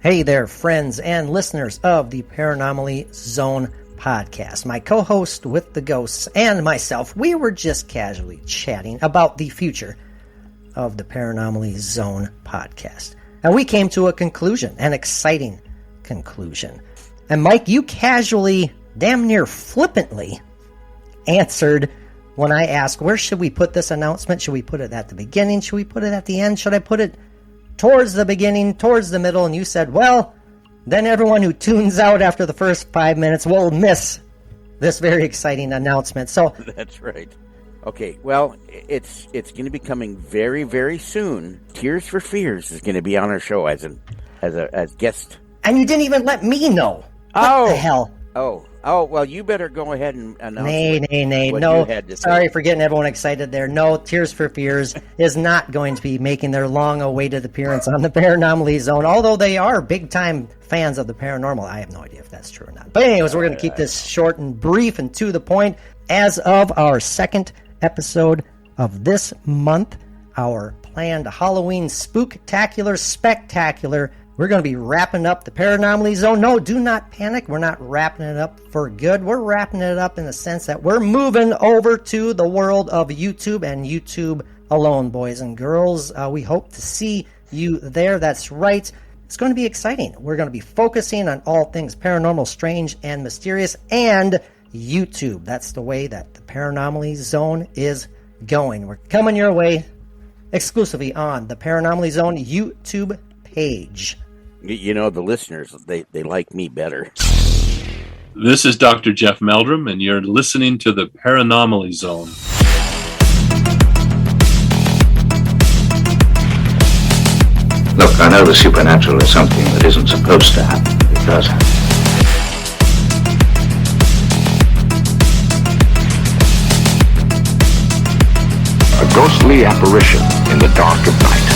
Hey there, friends and listeners of the Paranormally Zone podcast. My co-host with the ghosts and myself, we were just casually chatting about the future of the Paranormally Zone podcast. And we came to a conclusion, an exciting conclusion. And Mike, you casually, damn near flippantly, answered when I asked, where should we put this announcement? Should we put it at the beginning? Should we put it at the end? Should I put it towards the beginning, towards the middle? And you said, well, then everyone who tunes out after the first 5 minutes will miss this very exciting announcement. So that's right. Okay, well, it's going to be coming very, very soon. Tears for Fears is going to be on our show as guest. And you didn't even let me know. What the hell? Oh, well, you better go ahead and announce Nay. No, sorry for getting everyone excited there. No, Tears for Fears is not going to be making their long-awaited appearance on the Paranormally Zone, although they are big-time fans of the paranormal. I have no idea if that's true or not. But anyways, we're going to keep this short and brief and to the point. As of our second episode of this month, our planned Halloween spooktacular spectacular, we're going to be wrapping up the Paranormally Zone. No, do not panic. We're not wrapping it up for good. We're wrapping it up in the sense that we're moving over to the world of YouTube and YouTube alone, boys and girls. We hope to see you there. That's right. It's going to be exciting. We're going to be focusing on all things paranormal, strange, and mysterious, and YouTube. That's the way that the Paranormally Zone is going. We're coming your way exclusively on the Paranormally Zone YouTube page. You know, the listeners, they like me better. This is Dr. Jeff Meldrum, and you're listening to the Paranormally Zone. Look, I know the supernatural is something that isn't supposed to happen. It does happen. A ghostly apparition in the dark of night.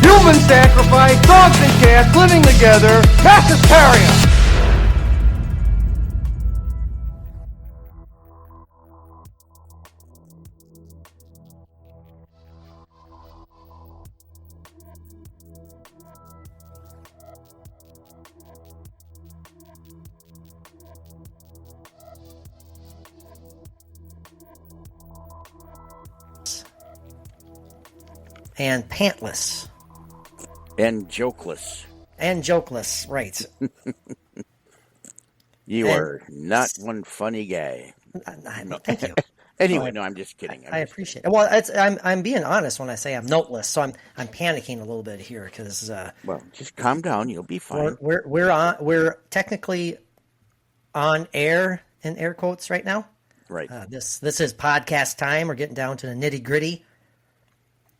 Human sacrifice, dogs and cats living together, mass hysteria. And pantless. And jokeless. And jokeless, right. You are not one funny guy. No, thank you. Anyway, no, I'm just kidding. I appreciate it. Well, I'm being honest when I say I'm noteless, so I'm panicking a little bit here because well, just calm down. You'll be fine. We're technically on air in air quotes right now. Right. This is podcast time. We're getting down to the nitty gritty.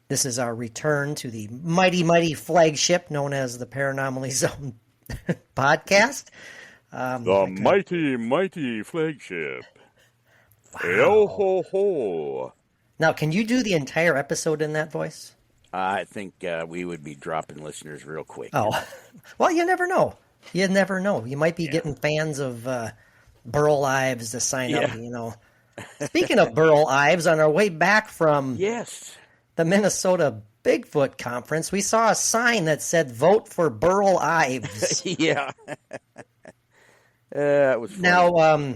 This is our return to the mighty flagship known as the Paranormally Zone podcast. The mighty flagship. Wow. Yo ho ho. Now, can you do the entire episode in that voice? I think we would be dropping listeners real quick. Oh, well, you never know. You never know. You might be getting fans of Burl Ives to sign up, you know. Speaking of Burl Ives, on our way back from... Yes. The Minnesota Bigfoot conference, we saw a sign that said, vote for Burl Ives. Yeah. It was funny. Now,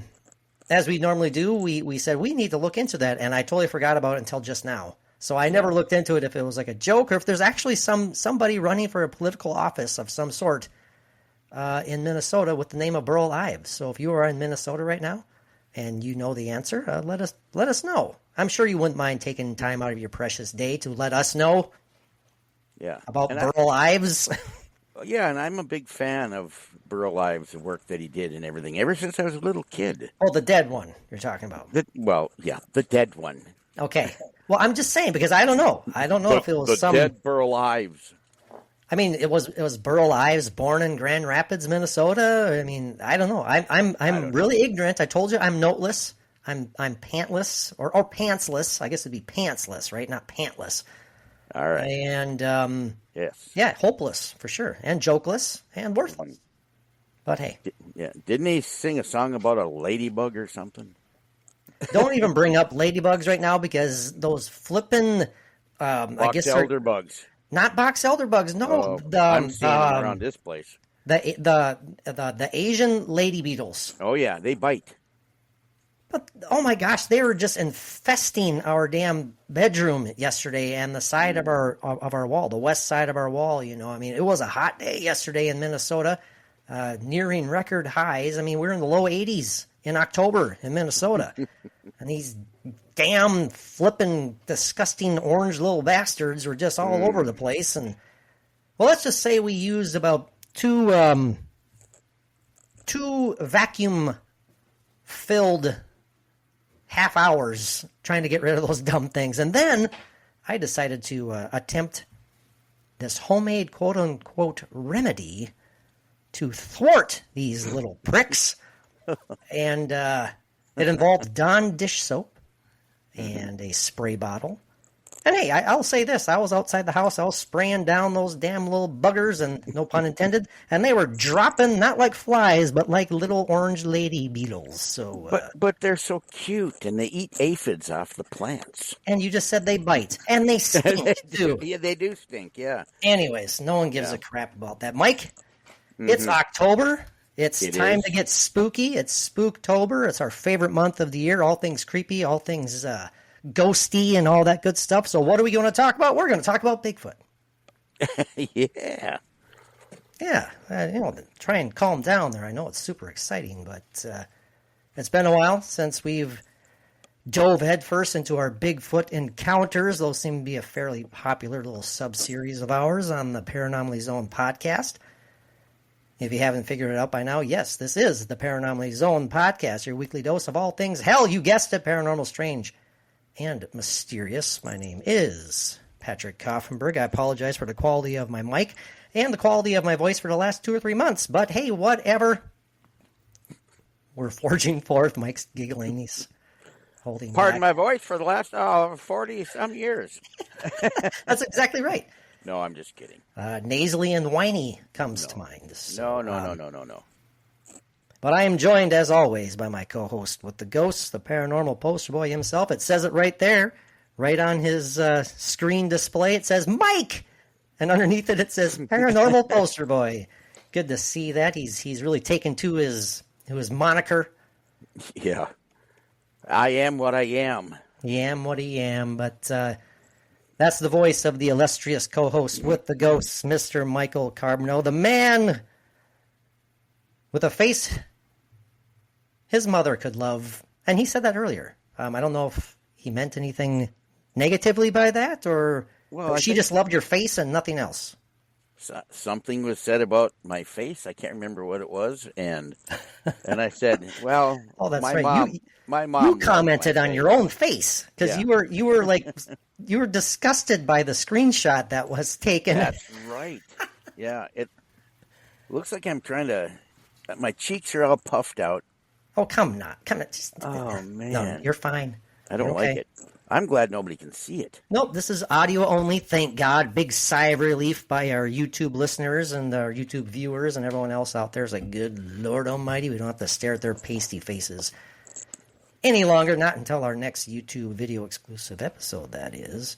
as we normally do, we said we need to look into that, and I totally forgot about it until just now. So I never looked into it if it was like a joke or if there's actually somebody running for a political office of some sort in Minnesota with the name of Burl Ives. So if you are in Minnesota right now and you know the answer, let us know. I'm sure you wouldn't mind taking time out of your precious day to let us know about Burl Ives. Yeah, and I'm a big fan of Burl Ives, the work that he did and everything, ever since I was a little kid. Oh, the dead one you're talking about. The dead one. Okay. Well, I'm just saying, because I don't know. I don't know if it was the dead Burl Ives. I mean, it was Burl Ives, born in Grand Rapids, Minnesota. I mean, I don't know. I'm really ignorant. I told you I'm noteless. I'm pantless or pantsless. I guess it'd be pantsless, right? Not pantless. All right. And yes. Yeah, hopeless for sure, and jokeless, and worthless. But hey, didn't he sing a song about a ladybug or something? Don't even bring up ladybugs right now because those flippin' box elder bugs. Not box elder bugs. No, I'm seeing them around this place. The Asian lady beetles. Oh yeah, they bite. But oh my gosh, they were just infesting our damn bedroom yesterday and the side of our wall, the west side of our wall. You know, I mean, it was a hot day yesterday in Minnesota, nearing record highs. I mean, we're in the low 80s in October in Minnesota, and these damn flipping disgusting orange little bastards were just all over the place. And well, let's just say we used about two vacuum filled half hours trying to get rid of those dumb things. And then I decided to attempt this homemade quote-unquote remedy to thwart these little pricks. And it involved Dawn dish soap and a spray bottle. And hey, I'll say this. I was outside the house. I was spraying down those damn little buggers, and no pun intended, and they were dropping, not like flies, but like little orange lady beetles. So, But they're so cute, and they eat aphids off the plants. And you just said they bite. And they stink, too. Yeah, they do stink, yeah. Anyways, no one gives a crap about that. Mike, it's October. It's time to get spooky. It's Spooktober. It's our favorite month of the year. All things creepy, all things ghosty and all that good stuff. So what are we going to talk about? We're going to talk about Bigfoot. Yeah. Yeah. Try and calm down there. I know it's super exciting, but it's been a while since we've dove headfirst into our Bigfoot encounters. Those seem to be a fairly popular little sub-series of ours on the Paranormally Zone podcast. If you haven't figured it out by now, yes, this is the Paranormally Zone podcast, your weekly dose of all things, hell, you guessed it, paranormal, strange, and mysterious. My name is Patrick Koffenberg. I apologize for the quality of my mic and the quality of my voice for the last 2 or 3 months, but hey, whatever. We're forging forth. Mike's giggling. He's holding Pardon back. my voice for the last 40-some years. That's exactly right. No, I'm just kidding. Nasally and whiny comes to mind. So, No. But I am joined, as always, by my co-host with the ghosts, the paranormal poster boy himself. It says it right there, right on his screen display. It says Mike, and underneath it says paranormal poster boy. Good to see that. He's really taken to his moniker. Yeah, I am what I am. He am what he am, but that's the voice of the illustrious co-host with the ghosts, Mr. Michael Carbonneau, the man with a face his mother could love. And he said that earlier. I don't know if he meant anything negatively by that, or she just loved your face and nothing else. Something was said about my face. I can't remember what it was, and I said, "Well, that's my right. mom. You commented on your own face because you were like you were disgusted by the screenshot that was taken. That's right. Yeah, it looks like I'm trying to. My cheeks are all puffed out. Oh, come on. Oh man, no, you're fine. I don't like it. I'm glad nobody can see it. Nope, this is audio only, thank God. Big sigh of relief by our YouTube listeners and our YouTube viewers and everyone else out there. It's like, good Lord Almighty, we don't have to stare at their pasty faces any longer, not until our next YouTube video exclusive episode, that is.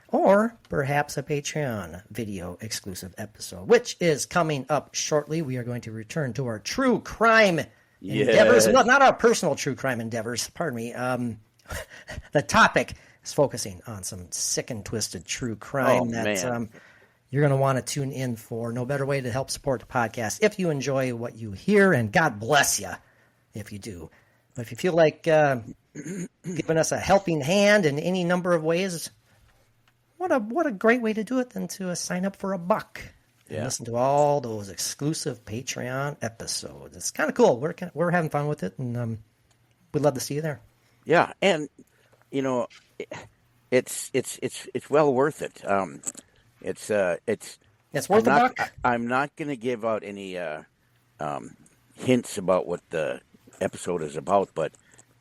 Or perhaps a Patreon video exclusive episode, which is coming up shortly. We are going to return to our true crime endeavors. Well, not our personal true crime endeavors, pardon me. The topic is focusing on some sick and twisted true crime that you're going to want to tune in for. No better way to help support the podcast if you enjoy what you hear, and God bless you if you do. But if you feel like giving us a helping hand in any number of ways, what a great way to do it than to sign up for $1 and listen to all those exclusive Patreon episodes. It's kind of cool. We're having fun with it, and we'd love to see you there. Yeah, and it's well worth it. It's worth $1. I'm not going to give out any hints about what the episode is about, but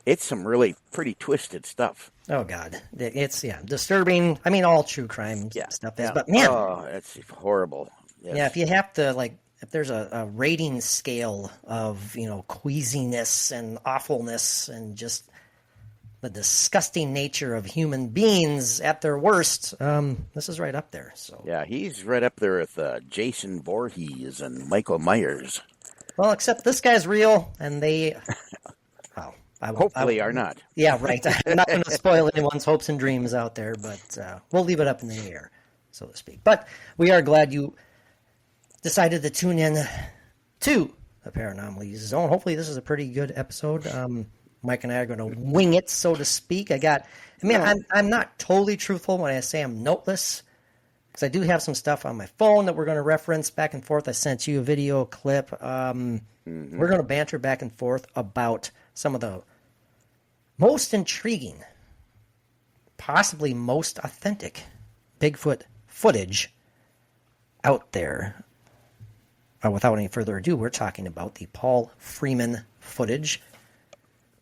it's some really pretty twisted stuff. Oh God, it's disturbing. I mean, all true crime stuff is, but man, that's horrible. Yes. Yeah, if you have to if there's a rating scale of queasiness and awfulness and just the disgusting nature of human beings at their worst, this is right up there. So yeah, he's right up there with Jason Voorhees and Michael Myers. Well, except this guy's real, and they. Hopefully are not. Yeah, right. I'm not going to spoil anyone's hopes and dreams out there, but we'll leave it up in the air, so to speak. But we are glad you decided to tune in to the Paranormal Zone. Hopefully this is a pretty good episode. Mike and I are going to wing it, so to speak. I'm not totally truthful when I say I'm noteless, because I do have some stuff on my phone that we're going to reference back and forth. I sent you a video clip. We're going to banter back and forth about some of the most intriguing, possibly most authentic Bigfoot footage out there. Without any further ado, we're talking about the Paul Freeman footage.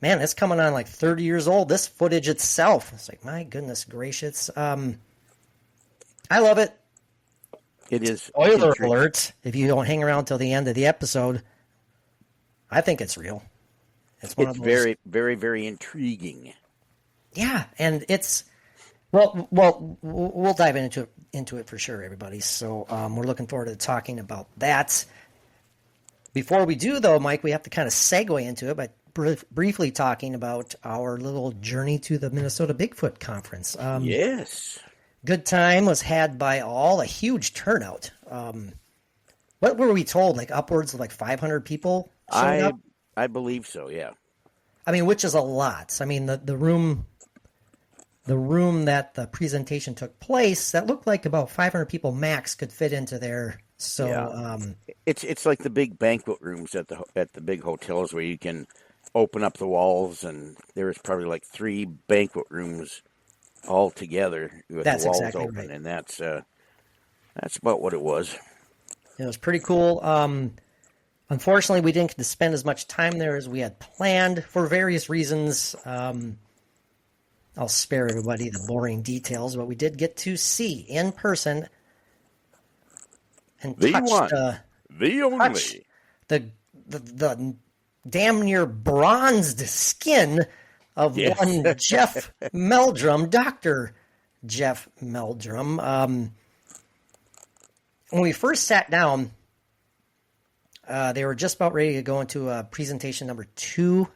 Man, it's coming on like 30 years old. This footage itself, it's like, my goodness gracious. I love it. It is. Spoiler alert, if you don't hang around till the end of the episode, I think it's real. It's very, very, very intriguing. Yeah, and it's we'll dive into it for sure, everybody. So we're looking forward to talking about that. Before we do, though, Mike, we have to kind of segue into it by briefly talking about our little journey to the Minnesota Bigfoot Conference. Yes, good time was had by all. A huge turnout. What were we told? Like upwards of 500 people showing up? I believe so, yeah. I mean, which is a lot. I mean, the room that the presentation took place, that looked like about 500 people max could fit into there. So it's like the big banquet rooms at the big hotels where you can open up the walls, and there was probably like 3 banquet rooms all together with the walls exactly open, right. And that's about what it was. It was pretty cool. Unfortunately, we didn't get to spend as much time there as we had planned for various reasons. I'll spare everybody the boring details, but we did get to see in person and touch the damn near bronzed skin of one Jeff Meldrum, Dr. Jeff Meldrum. When we first sat down, they were just about ready to go into presentation number 2.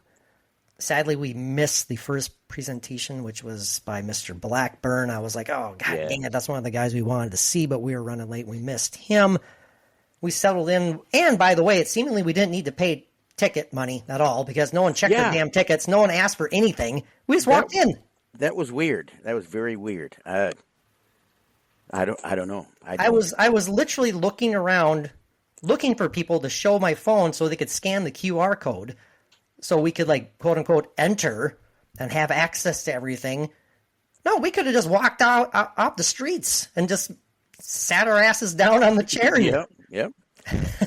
Sadly, we missed the first presentation, which was by Mr. Blackburn. I was like, oh, God dang it, that's one of the guys we wanted to see, but we were running late. We missed him. We settled in, and by the way, seemingly we didn't need to pay ticket money at all because no one checked their damn tickets. No one asked for anything. We just walked in. That was weird. That was very weird. I don't know. I was literally looking around, looking for people to show my phone so they could scan the QR code so we could, quote unquote, enter and have access to everything. No, we could have just walked out the streets and just sat our asses down on the chair. Yep.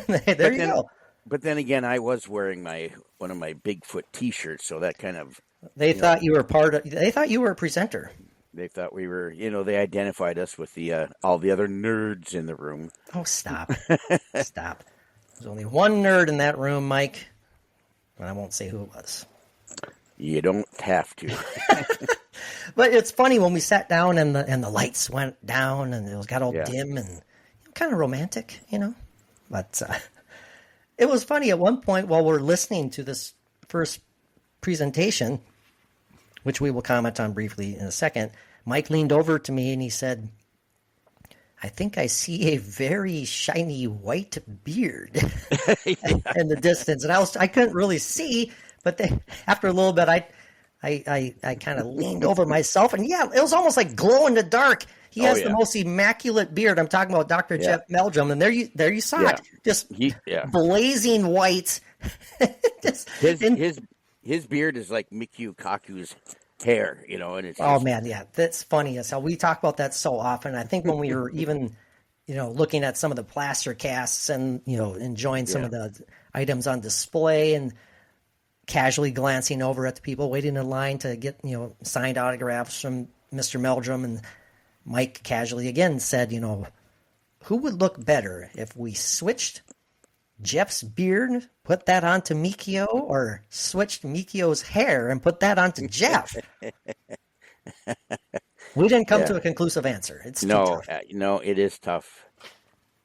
There you go. But then again, I was wearing one of my Bigfoot T-shirts, so that kind of... They thought you were a presenter. They thought we were, they identified us with all the other nerds in the room. Oh, stop. Stop. There's only one nerd in that room, Mike, and I won't say who it was. You don't have to. But it's funny when we sat down and the lights went down and it got all dim and kind of romantic, But it was funny at one point while we're listening to this first presentation, which we will comment on briefly in a second. Mike leaned over to me and he said, I think I see a very shiny white beard in the distance. And I couldn't really see, but after a little bit, I kind of leaned over myself and it was almost like glow in the dark. He has the most immaculate beard. I'm talking about Dr. Jeff Meldrum. And there you saw it. Just blazing white. His beard is like Mikio Kaku's hair, and it's man, that's funny as hell. We talk about that so often. I think when we were even, looking at some of the plaster casts and, enjoying some of the items on display, and casually glancing over at the people waiting in line to get, signed autographs from Mr. Meldrum. And Mike casually again said, who would look better if we switched Jeff's beard, put that onto Mikio, or switched Mikio's hair and put that onto Jeff? We didn't come to a conclusive answer. It's no, it is tough.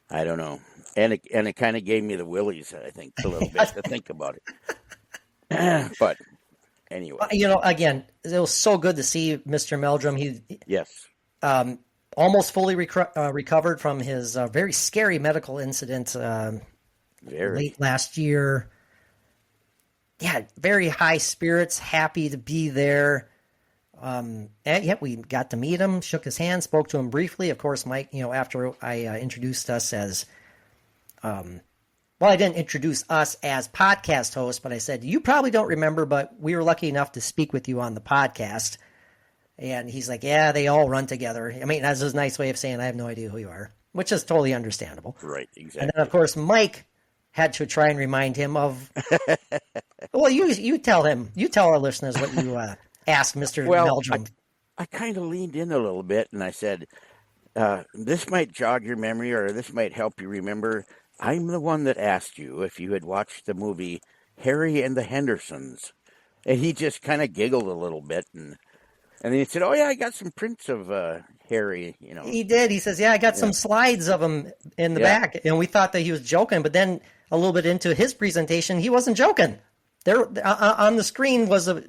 I don't know. And it kind of gave me the willies, I think, a little bit to think about it. But anyway, again, it was so good to see Mr. Meldrum. Yes, almost fully recovered from his very scary medical incident late last year. Yeah, very high spirits, happy to be there. And yet we got to meet him, shook his hand, spoke to him briefly. Of course, Mike, after I introduced us as well, I didn't introduce us as podcast hosts, but I said, you probably don't remember, but we were lucky enough to speak with you on the podcast. And he's like, yeah, they all run together. I mean, that's a nice way of saying I have no idea who you are, which is totally understandable. Right, exactly. And then, of course, Mike had to try and remind him of, well, you tell our listeners what you asked Mr. Meldrum. I kind of leaned in a little bit, and I said, this might jog your memory, or this might help you remember. I'm the one that asked you if you had watched the movie Harry and the Hendersons. And he just kind of giggled a little bit. And then he said, oh, yeah, I got some prints of Harry, He did. He says, yeah, I got some slides of him in the back. And we thought that he was joking. But then a little bit into his presentation, he wasn't joking. There on the screen was a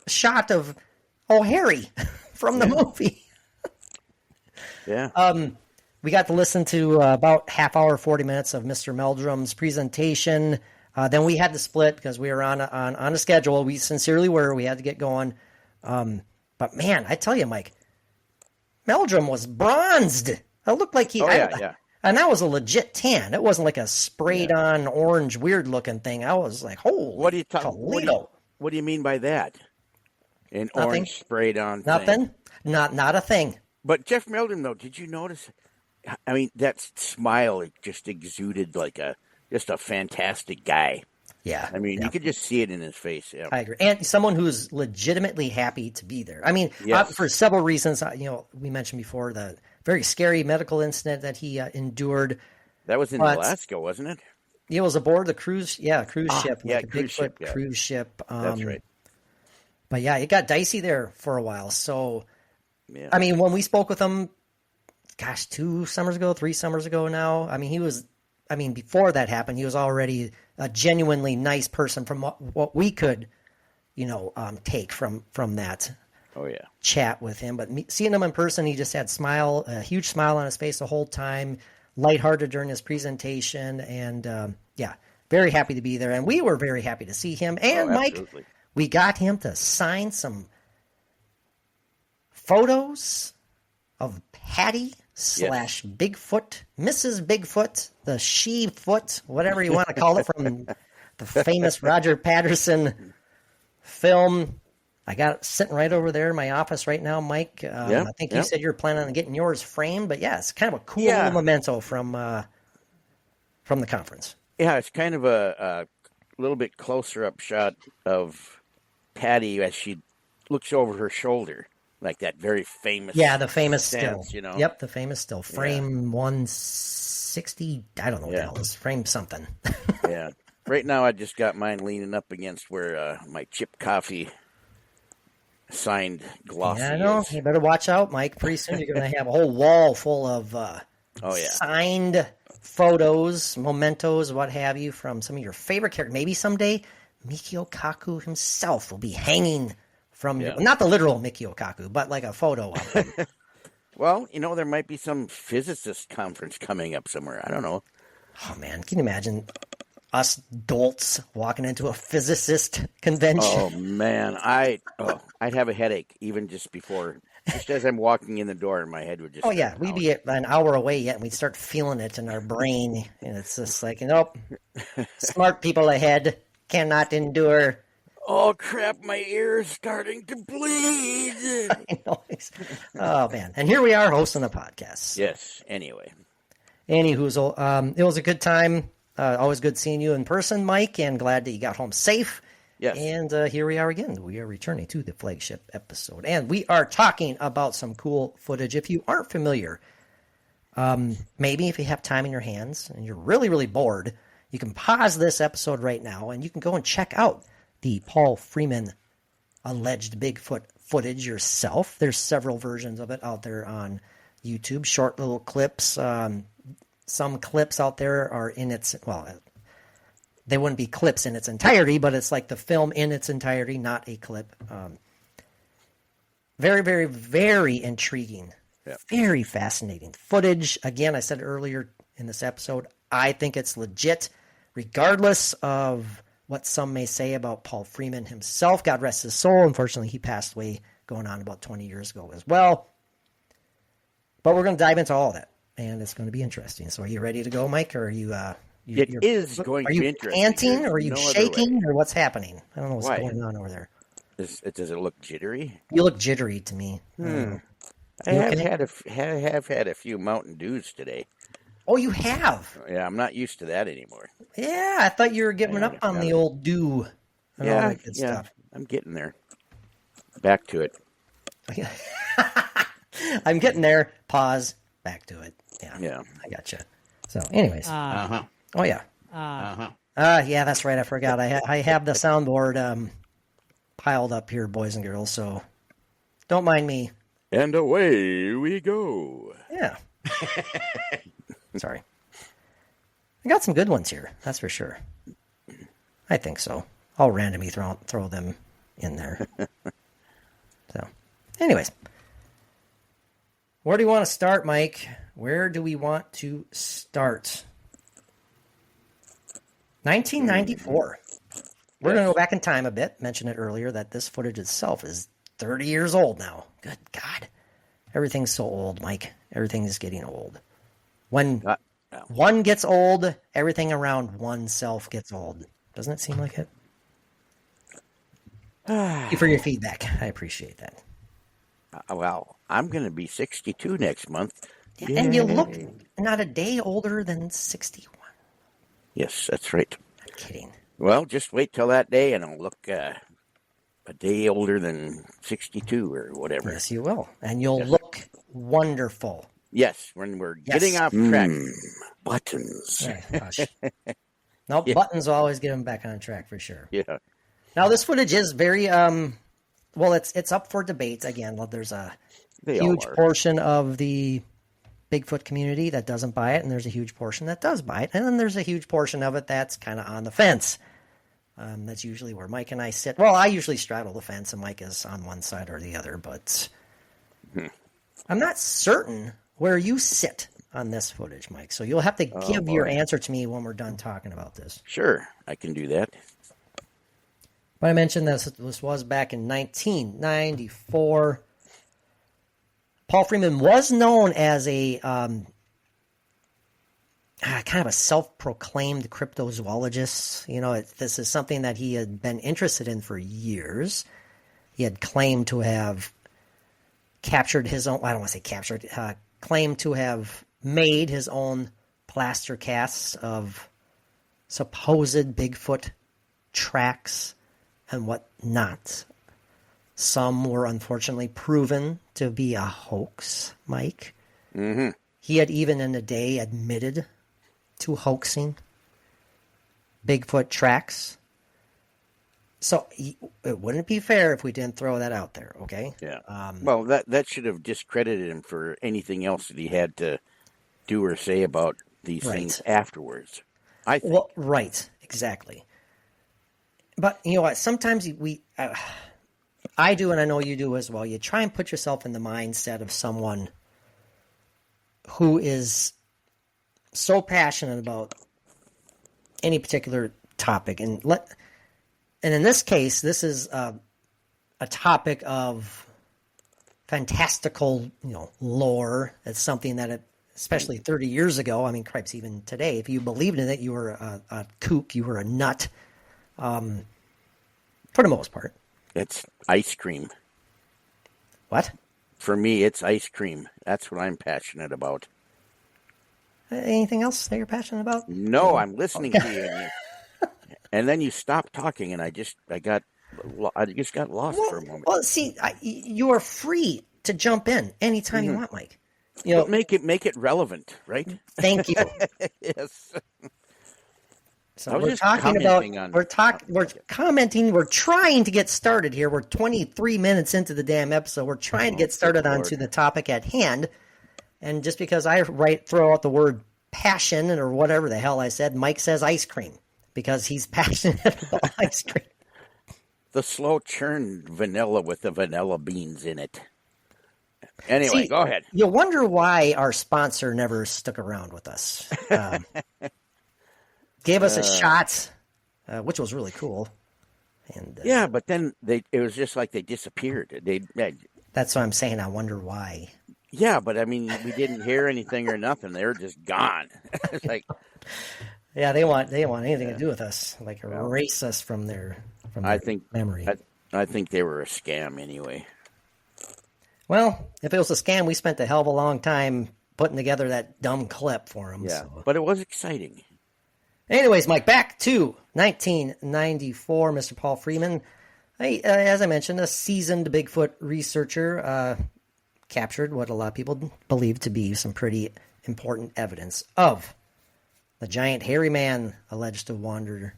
shot of, Harry from the movie. Yeah. We got to listen to about half hour, 40 minutes of Mr. Meldrum's presentation. Then we had to split because we were on a schedule. We sincerely were. We had to get going. But man, I tell you, Mike, Meldrum was bronzed. It looked like he. And that was a legit tan. It wasn't like a sprayed on orange, weird looking thing. I was like, holy. What do you mean by that? An orange sprayed on Nothing. Thing. Not a thing. But Jeff Meldrum, though, did you notice? I mean, that smile, it just exuded like just a fantastic guy. Yeah. I mean, you could just see it in his face. Yeah. I agree. And someone who's legitimately happy to be there. I mean, for several reasons, we mentioned before the very scary medical incident that he endured. That was in Alaska, wasn't it? It was aboard the cruise ship. Yeah, like a cruise ship. Yeah. Cruise ship. That's right. But yeah, it got dicey there for a while. So, I mean, when we spoke with him, 3 summers ago now, I mean, before that happened, he was already a genuinely nice person from what we could, take from that chat with him. But seeing him in person, he just had a huge smile on his face the whole time, lighthearted during his presentation, and very happy to be there. And we were very happy to see him. And Mike, we got him to sign some photos of Patty / Bigfoot, Mrs. Bigfoot, the she-foot, whatever you want to call it, from the famous Roger Patterson film. I got it sitting right over there in my office right now, Mike. I think you said you were planning on getting yours framed, but it's kind of a cool little memento from the conference. Yeah, it's kind of a little bit closer up shot of Patty as she looks over her shoulder. Like that very famous... Yeah, the famous stance, still. Yep, the famous still. Frame 160, I don't know what the hell is. Frame something. Yeah. Right now I just got mine leaning up against where my Chip Coffee signed glossy is. I know. You better watch out, Mike. Pretty soon you're going to have a whole wall full of signed photos, mementos, what have you, from some of your favorite characters. Maybe someday Mikio Kaku himself will be hanging... from not the literal Mikio Kaku, but like a photo of him. Well, there might be some physicist conference coming up somewhere. I don't know. Oh, man. Can you imagine us dolts walking into a physicist convention? Oh, man. I'd have a headache even just as I'm walking in the door, and my head would just... Oh, yeah. We'd be an hour away yet, and we'd start feeling it in our brain. And it's just like, smart people ahead cannot endure... Oh, crap, my ear is starting to bleed. I know. Oh, man. And here we are hosting a podcast. Yes, anyway. Anywho, it was a good time. Always good seeing you in person, Mike, and glad that you got home safe. Yes. And here we are again. We are returning to the flagship episode. And we are talking about some cool footage. If you aren't familiar, maybe if you have time in your hands and you're really, really bored, you can pause this episode right now and you can go and check out the Paul Freeman alleged Bigfoot footage yourself. There's several versions of it out there on YouTube, short little clips. Some clips out there are in its, well, they wouldn't be clips in its entirety, but it's like the film in its entirety, not a clip. Very, very, very intriguing. Yep. Very fascinating footage. Again, I said earlier in this episode, I think it's legit, regardless of what some may say about Paul Freeman himself. God rest his soul. Unfortunately, he passed away going on about 20 years ago as well. But we're going to dive into all of that, and it's going to be interesting. So are you ready to go, Mike, or are you... It is going to be interesting. Are you panting, or are you shaking, or what's happening? I don't know what's going on over there. Does it look jittery? You look jittery to me. I have had a few Mountain Dews today. Oh, you have? Yeah, I'm not used to that anymore. Yeah, I thought you were giving up on the old dew and all that good stuff. I'm getting there. Back to it. I'm getting there. Pause. Back to it. Yeah. I gotcha. So, anyways. Oh, yeah. Yeah, that's right. I forgot. I have the soundboard piled up here, boys and girls, so don't mind me. And away we go. Yeah. Sorry. I got some good ones here, that's for sure. I think so. I'll randomly throw them in there. So, anyways. Where do you want to start, Mike? Where do we want to start? 1994. We're going to go back in time a bit. Mentioned it earlier that this footage itself is 30 years old now. Good God. Everything's so old, Mike. Everything is getting old. When one gets old, everything around oneself gets old. Doesn't it seem like it? Thank you for your feedback. I appreciate that. Well, I'm going to be 62 next month. Yeah, and you look not a day older than 61. Yes, that's right. Not kidding. Well, just wait till that day, and I'll look a day older than 62 or whatever. Yes, you will. And you'll look wonderful. Yes, when we're getting off track. Buttons. Nope, buttons will always get them back on track for sure. Yeah. Now, this footage is very, well, it's up for debate. Again, there's a huge portion of the Bigfoot community that doesn't buy it, and there's a huge portion that does buy it, and then there's a huge portion of it that's kind of on the fence. That's usually where Mike and I sit. Well, I usually straddle the fence, and Mike is on one side or the other, but I'm not certain where you sit on this footage, Mike. So you'll have to give your answer to me when we're done talking about this. Sure, I can do that. But I mentioned this was back in 1994. Paul Freeman was known as a kind of a self-proclaimed cryptozoologist. You know, this is something that he had been interested in for years. He had claimed to have captured his own, I don't want to say captured, claimed to have made his own plaster casts of supposed Bigfoot tracks and whatnot. Some were unfortunately proven to be a hoax, Mike. Mm-hmm. He had even in the day admitted to hoaxing Bigfoot tracks. So it wouldn't be fair if we didn't throw that out there, okay? Yeah. Well, that should have discredited him for anything else that he had to do or say about these things afterwards, I think. Well, right, exactly. But you know what? Sometimes I do, and I know you do as well. You try and put yourself in the mindset of someone who is so passionate about any particular topic, and in this case, this is a topic of fantastical, lore. It's something that, especially 30 years ago, I mean, cripes, even today, if you believed in it, you were a kook, you were a nut, for the most part. It's ice cream. What? For me, it's ice cream. That's what I'm passionate about. Anything else that you're passionate about? No, I'm listening to you. And then you stopped talking, and I just got lost for a moment. Well, see, you are free to jump in anytime you want, Mike. But make it relevant, right? Thank you. Yes. So we're talking about we're commenting. We're trying to get started here. We're 23 minutes into the damn episode. We're trying to get started onto the topic at hand. And just because I throw out the word passion or whatever the hell I said, Mike says ice cream because he's passionate about ice cream. The slow churned vanilla with the vanilla beans in it. Anyway, go ahead. You wonder why our sponsor never stuck around with us. Gave us a shot, which was really cool. And yeah, but then it was just like they disappeared. That's what I'm saying. I wonder why. Yeah, but I mean, we didn't hear anything or nothing. They were just gone. It's like, yeah, they want anything to do with us, like erase us from their memory. I think they were a scam anyway. Well, if it was a scam, we spent a hell of a long time putting together that dumb clip for them. Yeah, so. But it was exciting. Anyways, Mike, back to 1994, Mr. Paul Freeman. As I mentioned, a seasoned Bigfoot researcher captured what a lot of people believe to be some pretty important evidence of the giant hairy man alleged to wander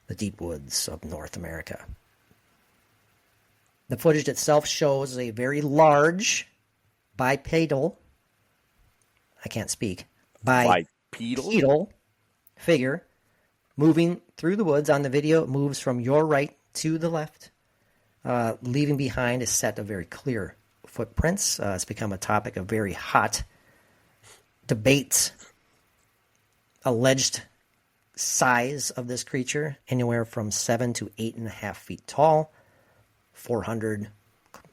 the deep woods of North America. The footage itself shows a very large bipedal, I can't speak, bipedal figure moving through the woods. On the video, it moves from your right to the left, leaving behind a set of very clear footprints. It's become a topic of very hot debates. Alleged size of this creature, anywhere from 7 to 8.5 feet tall, 400,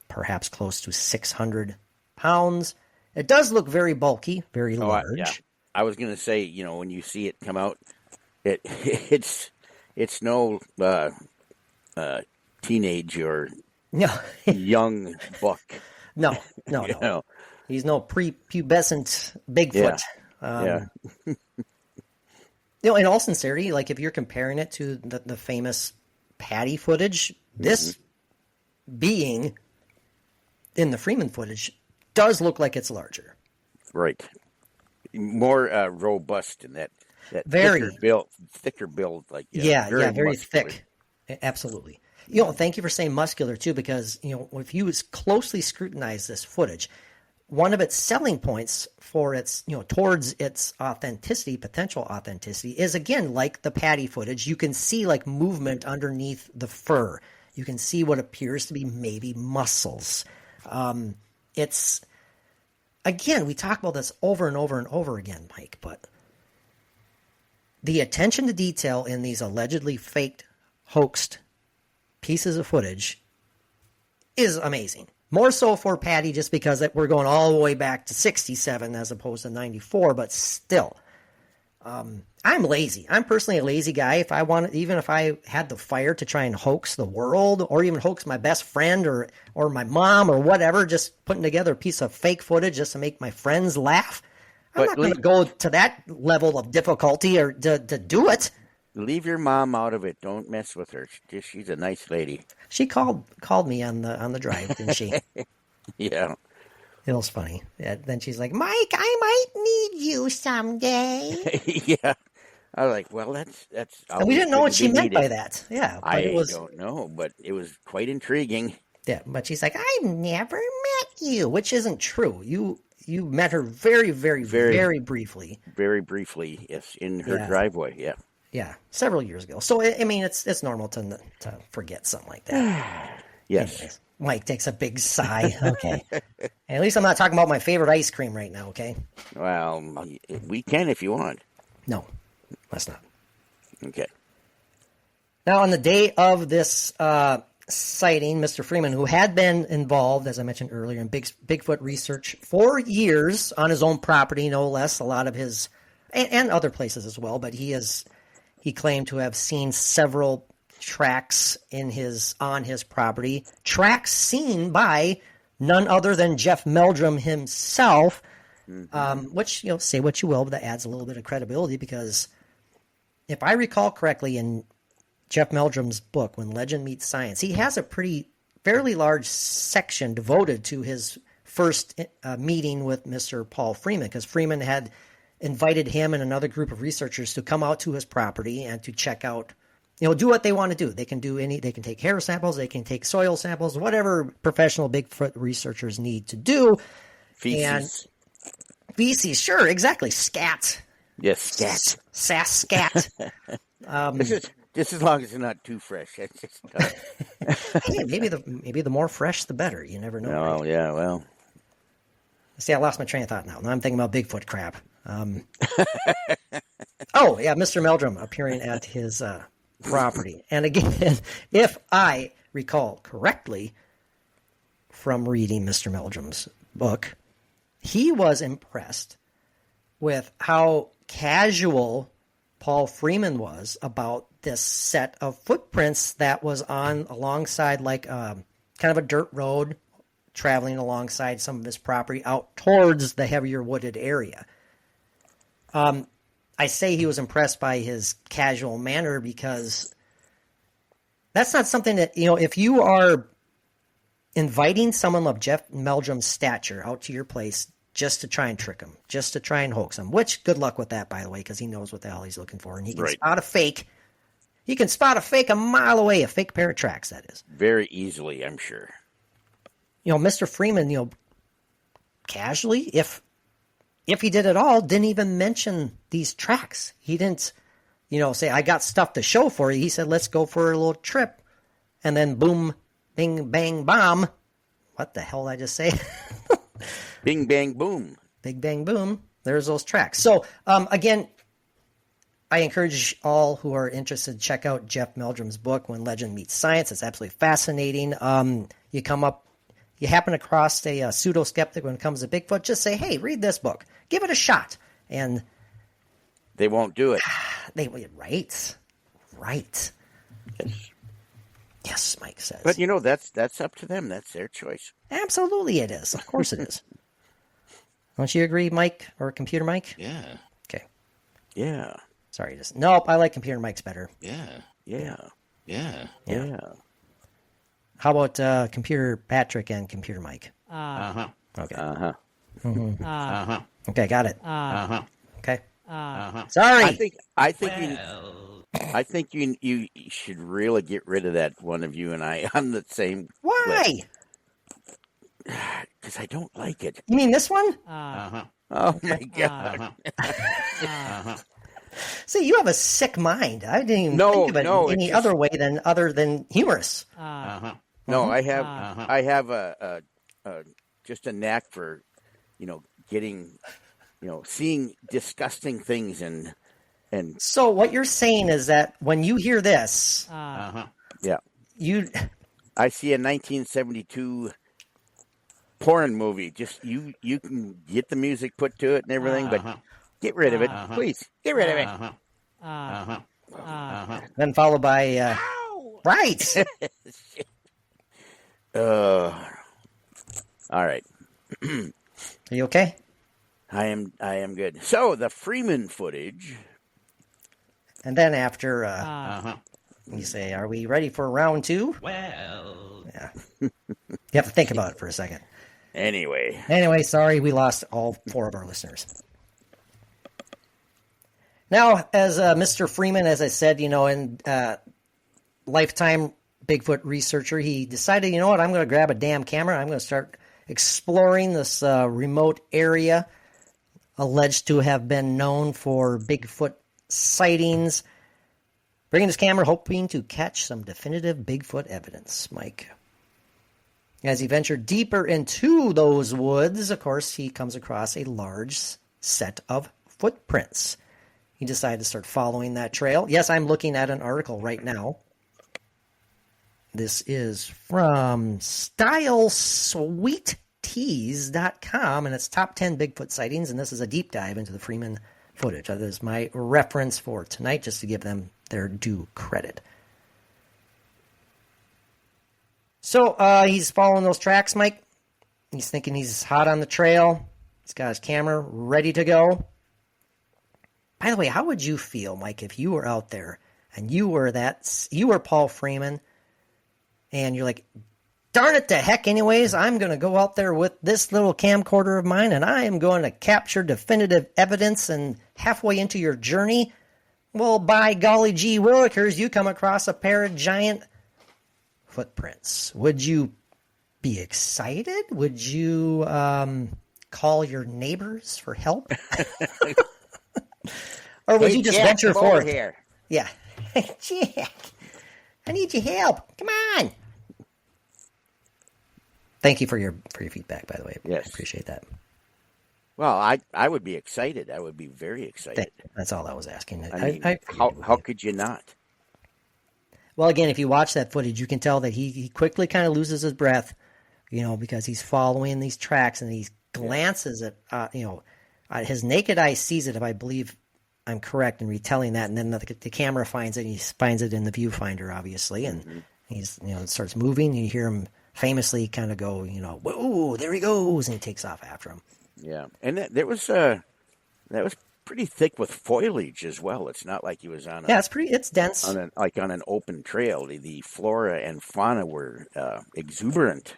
perhaps close to 600 pounds. It does look very bulky, very large. Yeah. I was going to say, when you see it come out, it's no teenage or young buck. No. He's no prepubescent Bigfoot. Yeah. In all sincerity, like if you're comparing it to the famous Patty footage, this being in the Freeman footage does look like it's larger. Right. More robust in that very thicker build. Like very thick. Absolutely. Thank you for saying muscular too, because if you closely scrutinize this footage, one of its selling points for its towards its potential authenticity, is again like the Patty footage. You can see like movement underneath the fur. You can see what appears to be maybe muscles. It's again, we talk about this over and over and over again, Mike, but the attention to detail in these allegedly faked, hoaxed pieces of footage is amazing. More so for Patty, just because we're going all the way back to 67 as opposed to 94, but still. I'm lazy. I'm personally a lazy guy. Even if I had the fire to try and hoax the world, or even hoax my best friend or my mom or whatever, just putting together a piece of fake footage just to make my friends laugh, I'm not going to go to that level of difficulty or to do it. Leave your mom out of it. Don't mess with her. She's a nice lady. She called me on the drive, didn't she? Yeah. It was funny. Yeah, then she's like, Mike, I might need you someday. Yeah. I was like, well, that's. And we didn't know what she meant by that. Yeah. I don't know, but it was quite intriguing. Yeah, but she's like, I've never met you, which isn't true. You met her very, very, very briefly. Very briefly, yes, in her driveway, yeah. Yeah, several years ago. So, I mean, it's normal to forget something like that. Yes. Anyways, Mike takes a big sigh. Okay. At least I'm not talking about my favorite ice cream right now, okay? Well, we can if you want. No, let's not. Okay. Now, on the day of this sighting, Mr. Freeman, who had been involved, as I mentioned earlier, in Bigfoot research for years on his own property, no less, a lot of his, and other places as well, but he claimed to have seen several tracks on his property, tracks seen by none other than Jeff Meldrum himself, which, say what you will, but that adds a little bit of credibility, because if I recall correctly, in Jeff Meldrum's book, When Legend Meets Science, he has a fairly large section devoted to his first meeting with Mr. Paul Freeman, because Freeman had invited him and another group of researchers to come out to his property and to check out, do what they want to do. They can take hair samples, they can take soil samples, whatever professional Bigfoot researchers need to do. Feces. And feces, sure, exactly. Scat. Yes, scat. Sasquatch. Just as long as it's not too fresh. That's just Hey, maybe the more fresh, the better. You never know. Oh, right? yeah, well. See, I lost my train of thought now. Now I'm thinking about Bigfoot crap. Oh, yeah, Mr. Meldrum appearing at his property. And again, if I recall correctly from reading Mr. Meldrum's book, he was impressed with how casual Paul Freeman was about this set of footprints that was alongside like kind of a dirt road traveling alongside some of his property out towards the heavier wooded area. I say he was impressed by his casual manner because that's not something that, if you are inviting someone of Jeff Meldrum's stature out to your place just to try and trick him, just to try and hoax him, which good luck with that, by the way, because he knows what the hell he's looking for. And he can spot a fake. He can spot a fake a mile away, a fake pair of tracks, that is. Very easily, I'm sure. Mr. Freeman, casually, if he did at all, didn't even mention these tracks. He didn't, say, I got stuff to show for you. He said, let's go for a little trip. And then boom, bing, bang, bomb. What the hell did I just say? Bing, bang, boom. Big, bang, boom. There's those tracks. So, again, I encourage all who are interested to check out Jeff Meldrum's book, When Legend Meets Science. It's absolutely fascinating. You happen across a pseudo-skeptic when it comes to Bigfoot, just say, hey, read this book. Give it a shot. And they won't do it. Right. Yes, Mike says. But, that's up to them. That's their choice. Absolutely it is. Of course it is. Don't you agree, Mike, or Computer Mike? Yeah. Okay. Yeah. Sorry. Nope, I like Computer Mike's better. Yeah. How about Computer Patrick and Computer Mike? Uh-huh. Okay. Uh-huh. Mm-hmm. Uh-huh. Okay, got it. Uh-huh. Okay. Uh-huh. Sorry. I think you should really get rid of that one of you and I on the same. Why? Because I don't like it. You mean this one? Uh-huh. Oh my God. Uh-huh. Uh-huh. See, you have a sick mind. I didn't even think of it any other way other than humorous. Uh-huh. No, I have just a knack for, getting, seeing disgusting things and. So what you're saying is that when you hear this, Uh-huh. Yeah, I see a 1972 porn movie. Just you can get the music put to it and everything, but get rid of it, please. Get rid of it. Uh-huh. Uh-huh. Uh-huh. Then followed by right. All right. Are you okay? I am good. So the Freeman footage. And then after Uh-huh. you say, are we ready for round two? Well. Yeah. You have to think about it for a second. Anyway, sorry, we lost all 4 of our listeners. Now, as Mr. Freeman, as I said, in lifetime Bigfoot researcher, he decided, I'm going to grab a damn camera. I'm going to start exploring this remote area alleged to have been known for Bigfoot sightings. Bringing his camera, hoping to catch some definitive Bigfoot evidence, Mike. As he ventured deeper into those woods, of course, he comes across a large set of footprints. He decided to start following that trail. Yes, I'm looking at an article right now. This is from StyleSweetTeas.com, and it's top 10 Bigfoot sightings, and this is a deep dive into the Freeman footage. That is my reference for tonight, just to give them their due credit. So he's following those tracks, Mike. He's thinking he's hot on the trail. He's got his camera ready to go. By the way, how would you feel, Mike, if you were out there and you were Paul Freeman, and you're like, darn it to heck anyways, I'm going to go out there with this little camcorder of mine, and I am going to capture definitive evidence, and halfway into your journey, well, by golly gee willikers, you come across a pair of giant footprints. Would you be excited? Would you call your neighbors for help? Or would you just Jack, venture come over forth? here. Yeah. Hey, Jack, I need your help. Come on. Thank you for your feedback, by the way. Yes. I appreciate that. Well, I would be excited. I would be very excited. That's all I was asking. I mean, how could you not? Well, again, if you watch that footage, you can tell that he quickly kind of loses his breath, because he's following these tracks, and he glances at, his naked eye sees it, if I believe I'm correct in retelling that, and then the camera finds it, and he finds it in the viewfinder, obviously, and he's, it starts moving, and you hear him famously kind of go, whoa, there he goes, and he takes off after him. Yeah, and that was pretty thick with foliage as well. It's not like he was on it's dense. on an open trail. The flora and fauna were exuberant.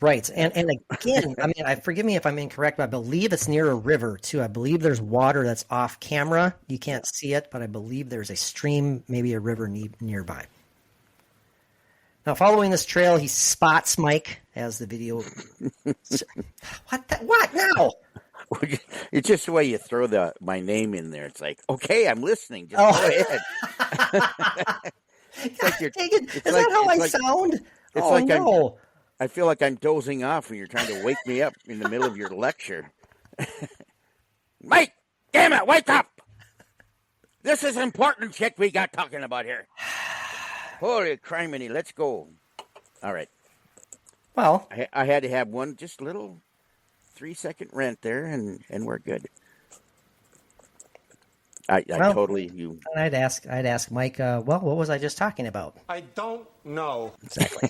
Right, and again, I mean, forgive me if I'm incorrect, but I believe it's near a river too. I believe there's water that's off camera. You can't see it, but I believe there's a stream, maybe a river nearby. Now, following this trail, he spots Mike as the video. What now? It's just the way you throw my name in there. It's like, okay, I'm listening. Just go ahead. Is that how I sound? It's like no. I feel like I'm dozing off when you're trying to wake me up in the middle of your lecture. Mike, damn it, wake up! This is important shit we got talking about here. Holy criminy, let's go. All right. Well, I had to have one just little 3-second rant there, and we're good. I'd ask Mike, what was I just talking about? I don't know. Exactly.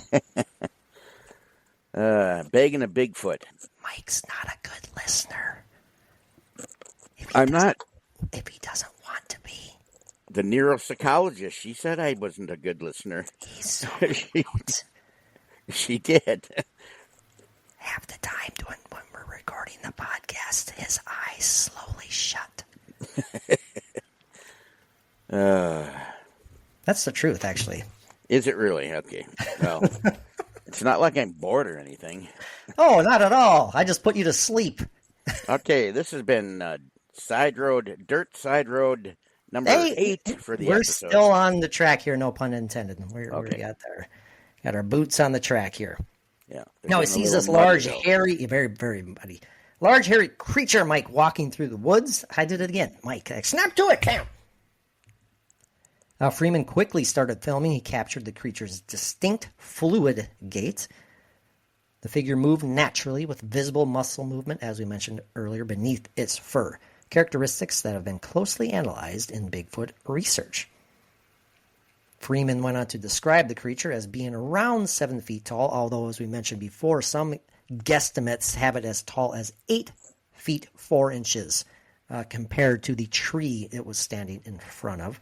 Begging a Bigfoot. Mike's not a good listener. I'm not. If he doesn't want to be. The neuropsychologist, she said I wasn't a good listener. He's so cute. She did. Half the time when we're recording the podcast, his eyes slowly shut. That's the truth, actually. Is it really? Okay. Well, it's not like I'm bored or anything. Oh, not at all. I just put you to sleep. Okay, this has been Dirt Side Road number 8 for the we're episode. We're still on the track here, no pun intended. We got our boots on the track here. Yeah. Now he sees this large, hairy, very, very muddy, large, hairy creature, Mike, walking through the woods. I did it again. Mike, snap to it, Cam. Now, Freeman quickly started filming. He captured the creature's distinct fluid gait. The figure moved naturally with visible muscle movement, as we mentioned earlier, beneath its fur, characteristics that have been closely analyzed in Bigfoot research. Freeman went on to describe the creature as being around 7 feet tall, although, as we mentioned before, some guesstimates have it as tall as 8 feet 4 inches compared to the tree it was standing in front of.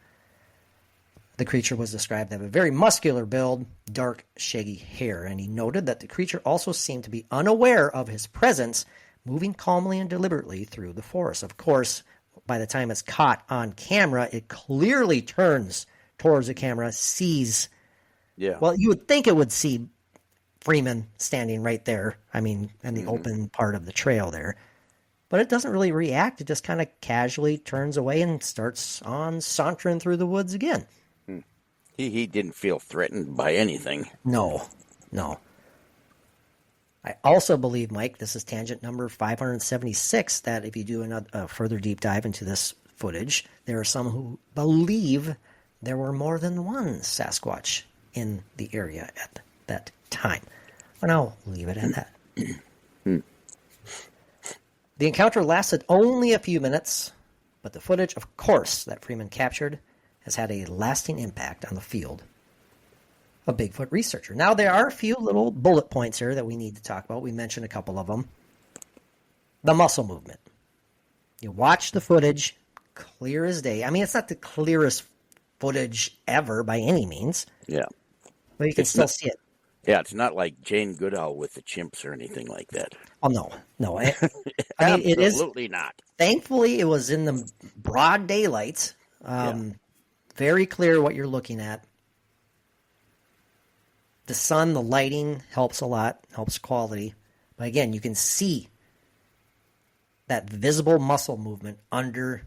The creature was described to have a very muscular build, dark, shaggy hair, and he noted that the creature also seemed to be unaware of his presence, moving calmly and deliberately through the forest. Of course, by the time it's caught on camera, it clearly turns towards the camera, sees. Yeah. Well, you would think it would see Freeman standing right there, in the open part of the trail there. But it doesn't really react. It just kind of casually turns away and starts on sauntering through the woods again. He didn't feel threatened by anything. No. I also believe, Mike, this is tangent number 576, that if you do a further deep dive into this footage, there are some who believe there were more than one Sasquatch in the area at that time. And I'll leave it at that. The encounter lasted only a few minutes, but the footage, of course, that Freeman captured has had a lasting impact on the field of Bigfoot researcher. Now, there are a few little bullet points here that we need to talk about. We mentioned a couple of them. The muscle movement. You watch the footage, clear as day. It's not the clearest footage ever by any means. Yeah. But you can still see it. Yeah, it's not like Jane Goodall with the chimps or anything like that. Oh, no. I mean, it is. Absolutely not. Thankfully, it was in the broad daylight. Very clear what you're looking at. The sun, the lighting helps a lot, helps quality. But again, you can see that visible muscle movement under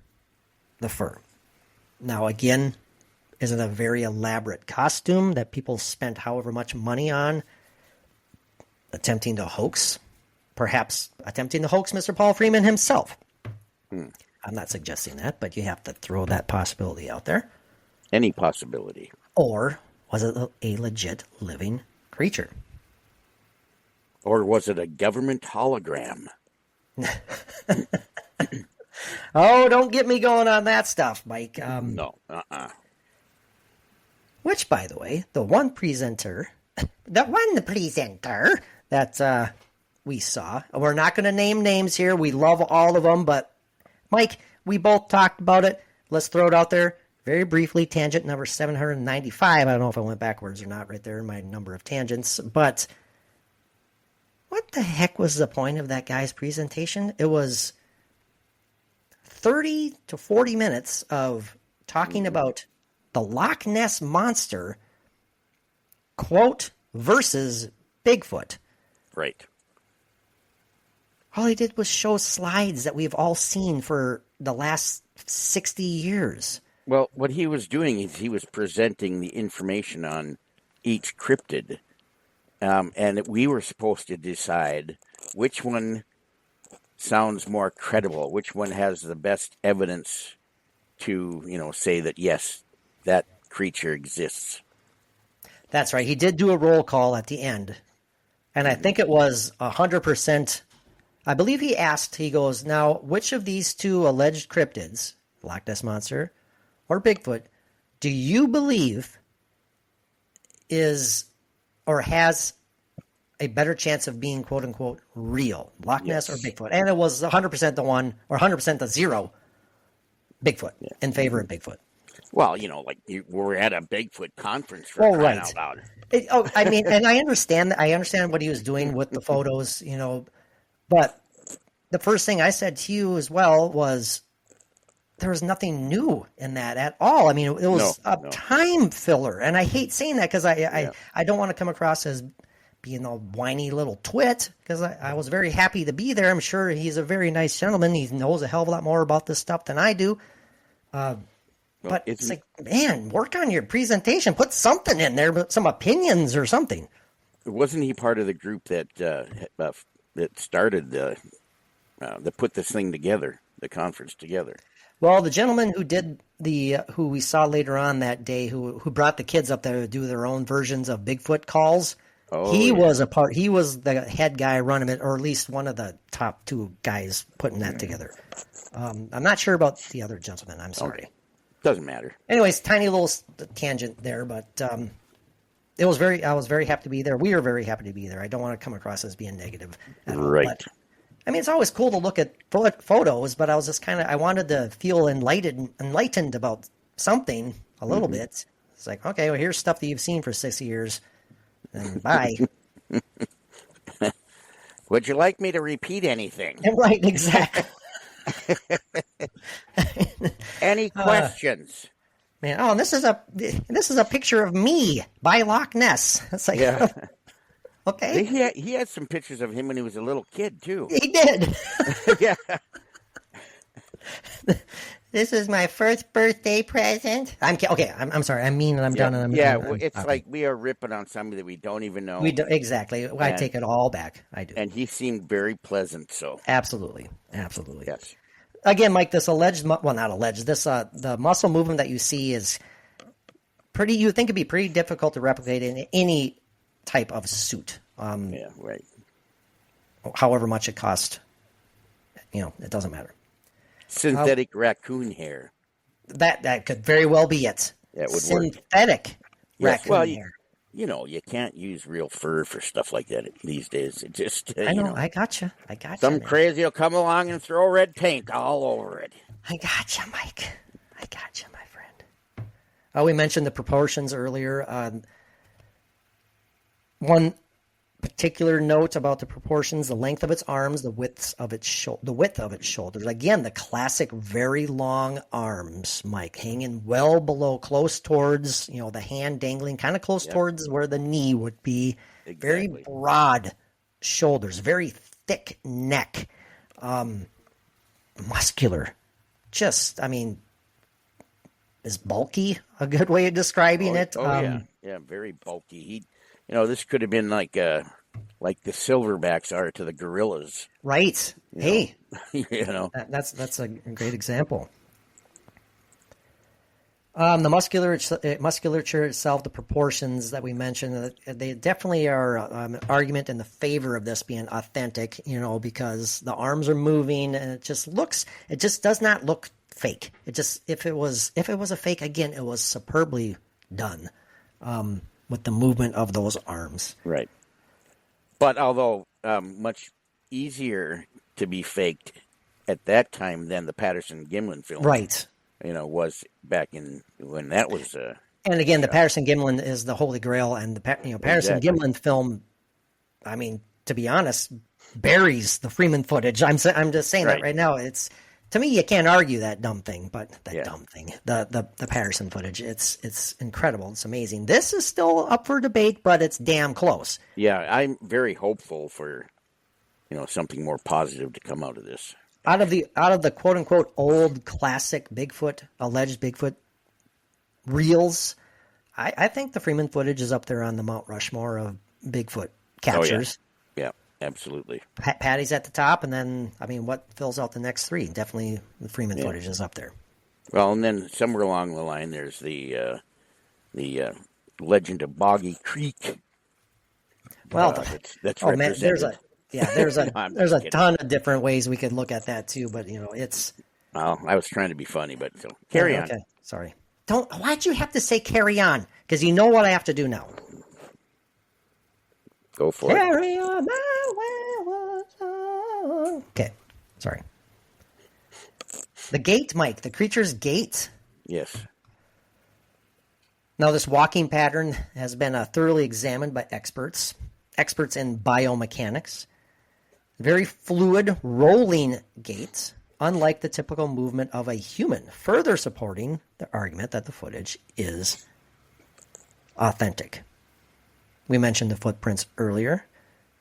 the fur. Now, again, is it a very elaborate costume that people spent however much money on attempting to hoax? Perhaps attempting to hoax Mr. Paul Freeman himself. I'm not suggesting that, but you have to throw that possibility out there. Any possibility. Or was it a legit living creature? Or was it a government hologram? Oh, don't get me going on that stuff, Mike. No. Which, by the way, the one presenter that we saw, we're not going to name names here. We love all of them, but Mike, we both talked about it. Let's throw it out there very briefly. Tangent number 795. I don't know if I went backwards or not right there in my number of tangents, but what the heck was the point of that guy's presentation? It was 30 to 40 minutes of talking about the Loch Ness Monster, quote, versus Bigfoot. Right. All he did was show slides that we've all seen for the last 60 years. Well, what he was doing is he was presenting the information on each cryptid. And we were supposed to decide which one sounds more credible, which one has the best evidence to, say that, yes, that creature exists. That's right. He did do a roll call at the end. And I think it was 100%. I believe he asked, he goes, now, which of these two alleged cryptids, Loch Ness Monster or Bigfoot, do you believe is or has a better chance of being, quote unquote, real? Loch Ness or Bigfoot? And it was 100% the one, or 100% the zero, Bigfoot, in favor of Bigfoot. Well, we're at a Bigfoot conference for crying out loud. I mean, and I understand what he was doing with the photos, but the first thing I said to you as well was there was nothing new in that at all. I mean, it was a time filler, and I hate saying that because I don't want to come across as being a whiny little twit, because I was very happy to be there. I'm sure he's a very nice gentleman. He knows a hell of a lot more about this stuff than I do. But it's like, man, work on your presentation. Put something in there, some opinions or something. Wasn't he part of the group that started that put this thing together, the conference together? Well, the gentleman who did who we saw later on that day, who brought the kids up there to do their own versions of Bigfoot calls, he was the head guy running it, or at least one of the top two guys putting that together. I'm not sure about the other gentleman. I'm sorry. Okay. Doesn't matter. Anyways, tiny little tangent there, but I was very happy to be there. We were very happy to be there. I don't want to come across as being negative at all. Right. But, I mean, it's always cool to look at photos, but I was just I wanted to feel enlightened about something a little bit. It's like, okay, well, here's stuff that you've seen for 6 years, and bye. Would you like me to repeat anything? Right, exactly. Any questions? Man, and this is a picture of me by Loch Ness. It's like, okay. He had some pictures of him when he was a little kid too. He did. Yeah. This is my first birthday present. I'm sorry. I'm mean and I'm done. And It's like we are ripping on somebody that we don't even know. We do, exactly. I take it all back. I do. And he seemed very pleasant. So absolutely. Yes. Again, Mike, this the muscle movement that you see is pretty. You think it'd be pretty difficult to replicate in any type of suit. Right. However much it costs, it doesn't matter. Synthetic raccoon hair. That could very well be it. That would synthetic work. raccoon hair. You can't use real fur for stuff like that these days. It just, I know. I gotcha. Some crazy will come along and throw red paint all over it. I gotcha, Mike. I gotcha, my friend. We mentioned the proportions earlier. One particular note about the proportions: the length of its arms, the width of its shoulders. Again, the classic very long arms, Mike, hanging well below, close towards, the hand dangling, kind of close towards where the knee would be. Exactly. Very broad shoulders, very thick neck, muscular. Just, is bulky a good way of describing it? Yeah, very bulky. This could have been like the silverbacks are to the gorillas. Right. Hey, that's a great example. The musculature itself, the proportions that we mentioned, they definitely are an argument in the favor of this being authentic, because the arms are moving and it just does not look fake. If it was a fake, again, it was superbly done with the movement of those arms. Right. But although much easier to be faked at that time than the Patterson-Gimlin film. Right. Was back in when that was. And again, the Patterson-Gimlin is the holy grail, and the Patterson-Gimlin film, to be honest, buries the Freeman footage. I'm just saying that right now. It's, to me, you can't argue that dumb thing, but dumb thing, the Patterson footage. It's incredible. It's amazing. This is still up for debate, but it's damn close. Yeah, I'm very hopeful for something more positive to come out of this. Out of the quote unquote old classic Bigfoot, alleged Bigfoot reels, I think the Freeman footage is up there on the Mount Rushmore of Bigfoot captures. Oh, yeah, absolutely. Patty's at the top, and then what fills out the next three? Definitely the Freeman footage is up there. Well, and then somewhere along the line, there's the legend of Boggy Creek. Well, that's man, there's a ton of different ways we could look at that too, but it's. Well, I was trying to be funny, but so carry on. Okay, sorry. Why'd you have to say carry on? Because you know what I have to do now. Go for it. Carry on my wayward song. Okay, sorry. The gait, Mike. The creature's gait. Yes. Now, this walking pattern has been thoroughly examined by experts in biomechanics. Very fluid, rolling gait, unlike the typical movement of a human, further supporting the argument that the footage is authentic. We mentioned the footprints earlier.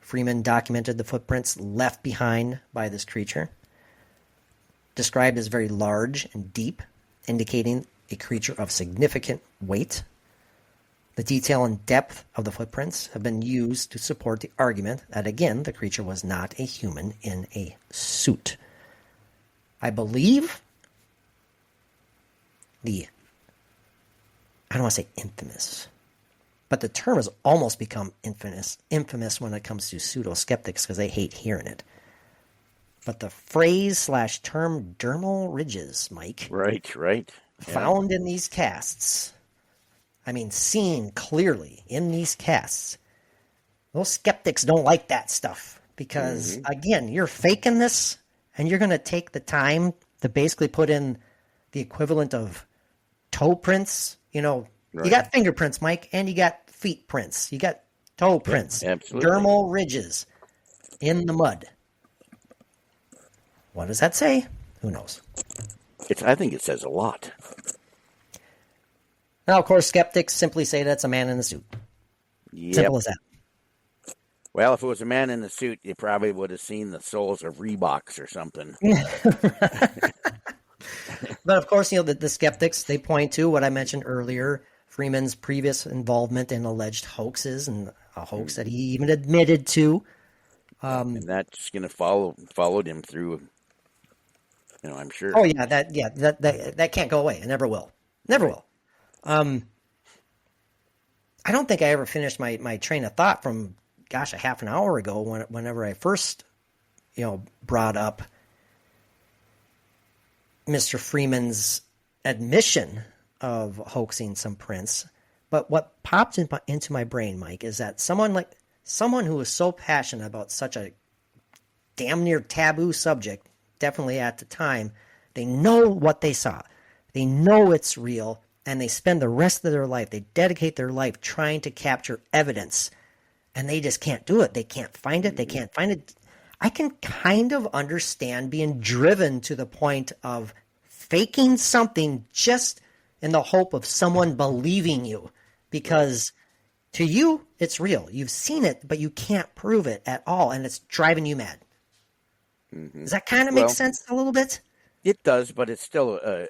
Freeman documented the footprints left behind by this creature, described as very large and deep, indicating a creature of significant weight. The detail and depth of the footprints have been used to support the argument that, again, the creature was not a human in a suit. I believe I don't want to say infamous, but the term has almost become infamous when it comes to pseudo-skeptics because they hate hearing it. But the phrase/term dermal ridges, Mike. Right. Found in these casts. Seen clearly in these casts. Those skeptics don't like that stuff because, again, you're faking this and you're going to take the time to basically put in the equivalent of toe prints. You got fingerprints, Mike, and you got feet prints. You got toe prints. Absolutely. Dermal ridges in the mud. What does that say? Who knows? I think it says a lot. Now, of course, skeptics simply say that's a man in a suit. Yep. Simple as that. Well, if it was a man in a suit, you probably would have seen the soles of Reeboks or something. But, of course, the skeptics, they point to what I mentioned earlier, Freeman's previous involvement in alleged hoaxes and a hoax that he even admitted to. And that's going to followed him through, I'm sure. Oh, yeah, that can't go away. It never will. Never will. I don't think I ever finished my train of thought from, a half an hour ago whenever I first, brought up Mr. Freeman's admission of hoaxing some prints. But what popped into my brain, Mike, is that someone who is so passionate about such a damn near taboo subject, definitely at the time, they know what they saw. They know it's real. and they spend the rest of their life, they dedicate their life trying to capture evidence, and they just can't do it. They can't find it. They can't find it. I can kind of understand being driven to the point of faking something just in the hope of someone believing you, because to you, it's real. You've seen it, but you can't prove it at all, and it's driving you mad. Does that kind of make sense a little bit? It does, but it's still a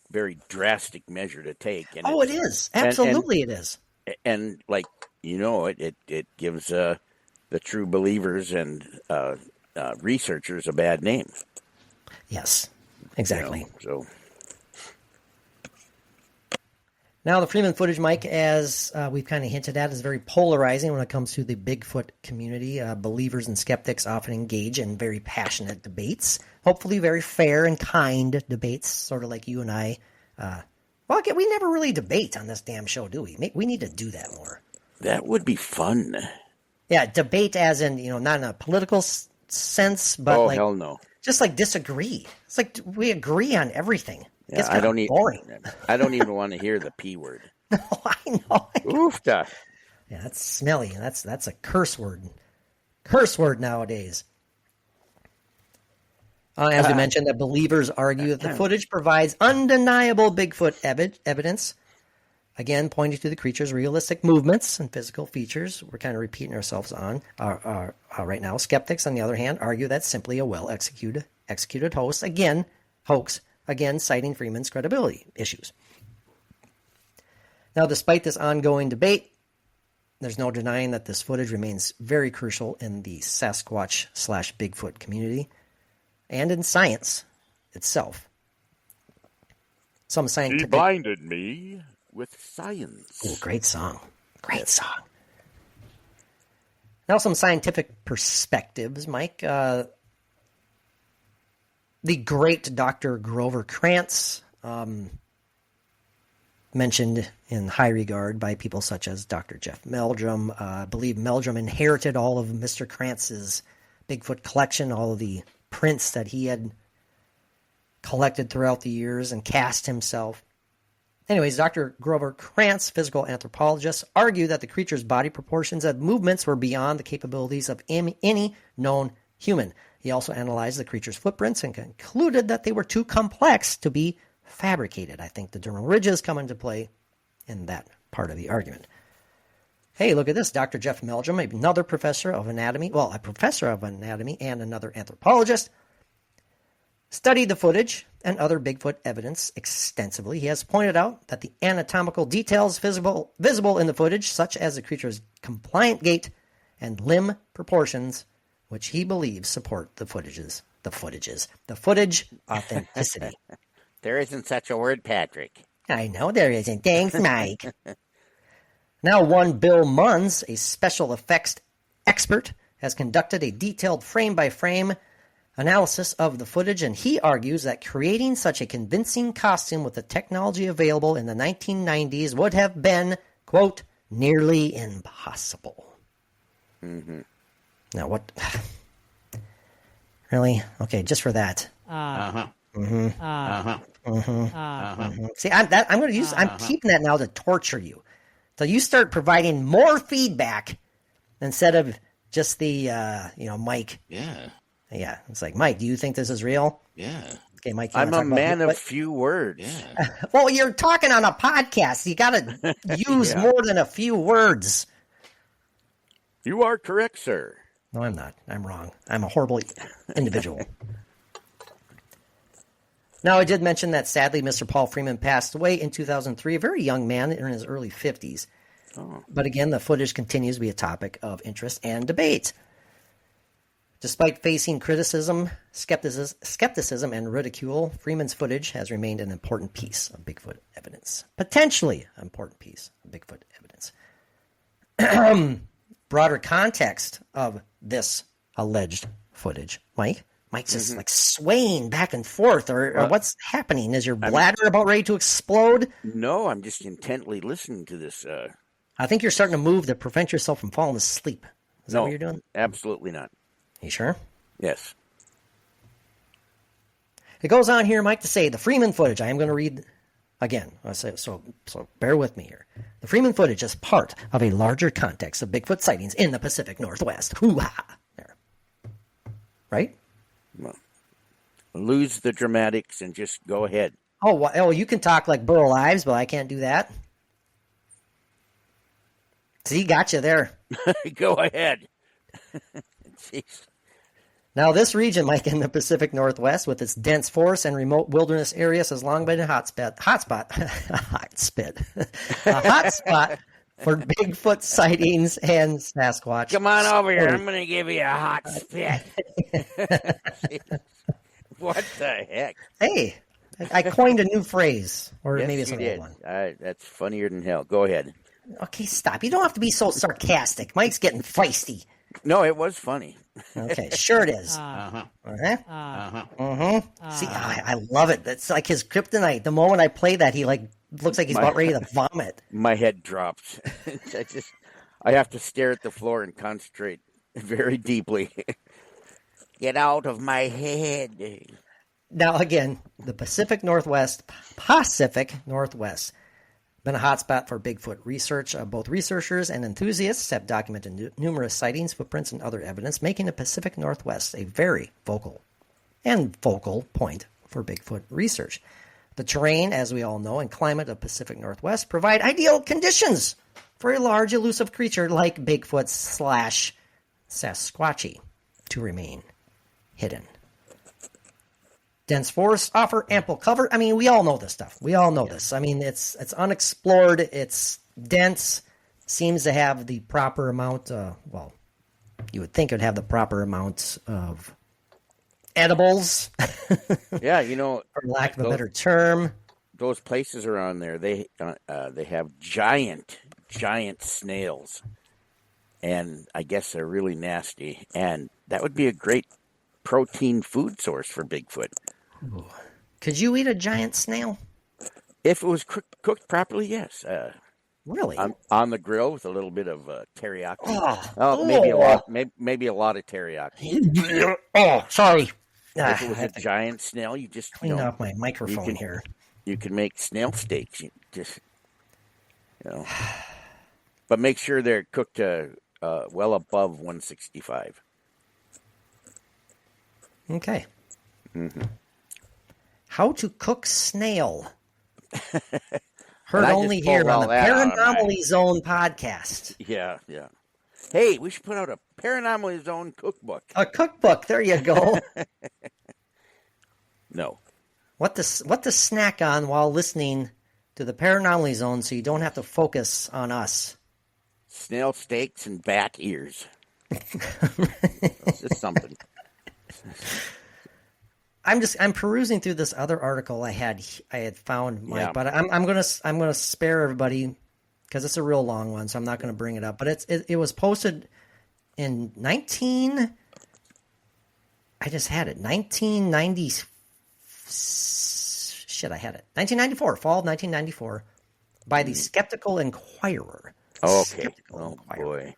very drastic measure to take. And it is. Absolutely, it is. And like it gives the true believers and researchers a bad name. Yes, exactly. So now the Freeman footage, Mike, as we've kind of hinted at, is very polarizing when it comes to the Bigfoot community. Believers and skeptics often engage in very passionate debates, hopefully very fair and kind debates, sort of like you and I. We never really debate on this damn show, do we? We need to do that more. That would be fun. Yeah, debate as in, not in a political sense, but hell no. Just like disagree. It's like we agree on everything. Yeah, I don't even want to hear the P word. No, I know. Oofta. Yeah, that's smelly. That's a curse word. Curse word nowadays. As we mentioned, the believers argue that the footage provides undeniable Bigfoot evidence. Again, pointing to the creature's realistic movements and physical features. We're kind of repeating ourselves on right now. Skeptics, on the other hand, argue that's simply a well-executed hoax. Again, citing Freeman's credibility issues. Now, despite this ongoing debate, there's no denying that this footage remains very crucial in the Sasquatch/Bigfoot community and in science itself. He blinded me with science. Ooh, great song. Great song. Now, some scientific perspectives, Mike. The great Dr. Grover Krantz, mentioned in high regard by people such as Dr. Jeff Meldrum. I believe Meldrum inherited all of Mr. Krantz's Bigfoot collection, all of the prints that he had collected throughout the years and cast himself. Anyways, Dr. Grover Krantz, physical anthropologist, argued that the creature's body proportions and movements were beyond the capabilities of any known human. He also analyzed the creature's footprints and concluded that they were too complex to be fabricated. I think the dermal ridges come into play in that part of the argument. Hey, look at this. Dr. Jeff Meldrum, another professor of anatomy, a professor of anatomy and another anthropologist, studied the footage and other Bigfoot evidence extensively. He has pointed out that the anatomical details visible in the footage, such as the creature's compliant gait and limb proportions, which he believes support the footage authenticity. There isn't such a word, Patrick. I know there isn't. Thanks, Mike. Now, one Bill Munns, a special effects expert, has conducted a detailed frame-by-frame analysis of the footage, and he argues that creating such a convincing costume with the technology available in the 1990s would have been, quote, nearly impossible. Mm-hmm. Now, what? Really? Okay, just for that. See, I'm keeping that now to torture you. So you start providing more feedback instead of just the, Mike. Yeah. Yeah. It's like, Mike, do you think this is real? Yeah. Okay, Mike. I'm a man of few words. Yeah. Well, you're talking on a podcast. You got to use more than a few words. You are correct, sir. No, I'm not. I'm wrong. I'm a horrible individual. Now, I did mention that sadly Mr. Paul Freeman passed away in 2003, a very young man in his early 50s. Oh. But again, the footage continues to be a topic of interest and debate. Despite facing criticism, skepticism, and ridicule, Freeman's footage has remained an important piece of Bigfoot evidence. Potentially an important piece of Bigfoot evidence. Broader context of this alleged footage. Mike's just like swaying back and forth, or what's happening? Is your bladder about ready to explode? No, I'm just intently listening to this. I think you're starting to move to prevent yourself from falling asleep. Is that what you're doing? Absolutely not. You sure? Yes. It goes on here, Mike, to say the Freeman footage. I am going to read Again, so bear with me here. The Freeman footage is part of a larger context of Bigfoot sightings in the Pacific Northwest. Hoo-ha! There. Right? Well, lose the dramatics and just go ahead. Oh, you can talk like Burl Ives, but I can't do that. See, got you there. Go ahead. Jeez. Now, this region, Mike, in the Pacific Northwest, with its dense forests and remote wilderness areas, has long been a hotspot for Bigfoot sightings and Sasquatch. Come on over here. I'm going to give you a hot spit. What the heck? Hey, I coined a new phrase, or Yes, maybe it's you an old did. one. That's funnier than hell. Go ahead. Okay, stop. You don't have to be so sarcastic. Mike's getting feisty. No, it was funny. Okay, sure it is. See, I love it. That's like his kryptonite. The moment I play that, he looks like he's about ready to vomit. My head drops. I have to stare at the floor and concentrate very deeply. Get out of my head. Now, again, the Pacific Northwest, been a hotspot for Bigfoot research. Both researchers and enthusiasts have documented numerous sightings, footprints, and other evidence, making the Pacific Northwest a very focal point for Bigfoot research. The terrain, as we all know, and climate of Pacific Northwest provide ideal conditions for a large elusive creature like Bigfoot / Sasquatchy to remain hidden. Dense forests offer ample cover. I mean, we all know this stuff. We all know this. I mean, it's unexplored. It's dense. Seems to have the proper amount. Well, you would think it would have the proper amount of edibles. Yeah, for lack of a better term. Those places around there, they have giant snails, and I guess they're really nasty. And that would be a great protein food source for Bigfoot. Ooh. Could you eat a giant snail? If it was cooked properly, yes. Really? On the grill with a little bit of teriyaki. Maybe a lot of teriyaki. Oh, sorry. If it was a giant snail, you just clean up my microphone here. You can make snail steaks. But make sure they're cooked well above 165. Okay. Mm-hmm. How to cook snail. Heard only here on the Paranormally Zone podcast. Yeah. Hey, we should put out a Paranormally Zone cookbook. A cookbook. There you go. No. What to snack on while listening to the Paranormally Zone so you don't have to focus on us. Snail steaks and bat ears. It's just something. I'm perusing through this other article I had found, Mike, but I'm gonna spare everybody because it's a real long one, so I'm not gonna bring it up. But it was posted in 1994, fall of 1994, by the Skeptical Inquirer. Oh, okay. Boy.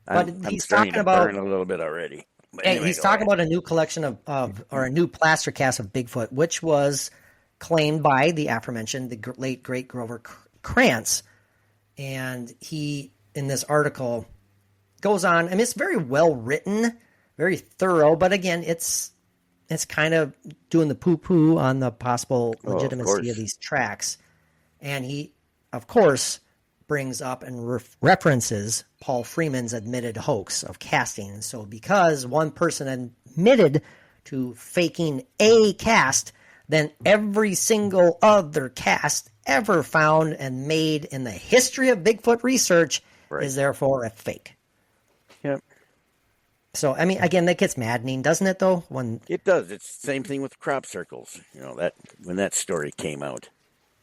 I'm he's starting talking to about burn a little bit already. Anyway, he's talking about a new collection or a new plaster cast of Bigfoot, which was claimed by the aforementioned, the late great Grover Krantz. And he, in this article, goes on, and it's very well written, very thorough, but again, it's kind of doing the poo-poo on the possible legitimacy of these tracks. And he, of course, brings up and references Paul Freeman's admitted hoax of casting. And so because one person admitted to faking a cast, then every single other cast ever found and made in the history of Bigfoot research is therefore a fake. Yep. So, I mean, again, that gets maddening, doesn't it, though? It does. It's the same thing with crop circles. That when that story came out.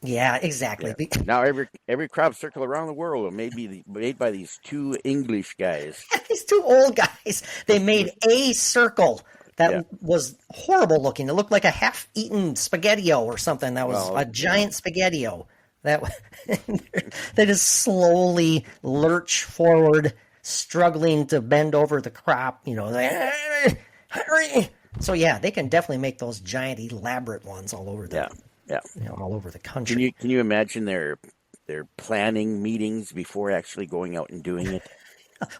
Yeah, exactly. Yeah. Now every crop circle around the world may be made by these two English guys. These two old guys. They made a circle that was horrible looking. It looked like a half-eaten Spaghetti-O or something. That was a giant Spaghetti-O. They just slowly lurch forward, struggling to bend over the crop. So yeah, they can definitely make those giant, elaborate ones all over them. Yeah. All over the country. Can you imagine their planning meetings before actually going out and doing it?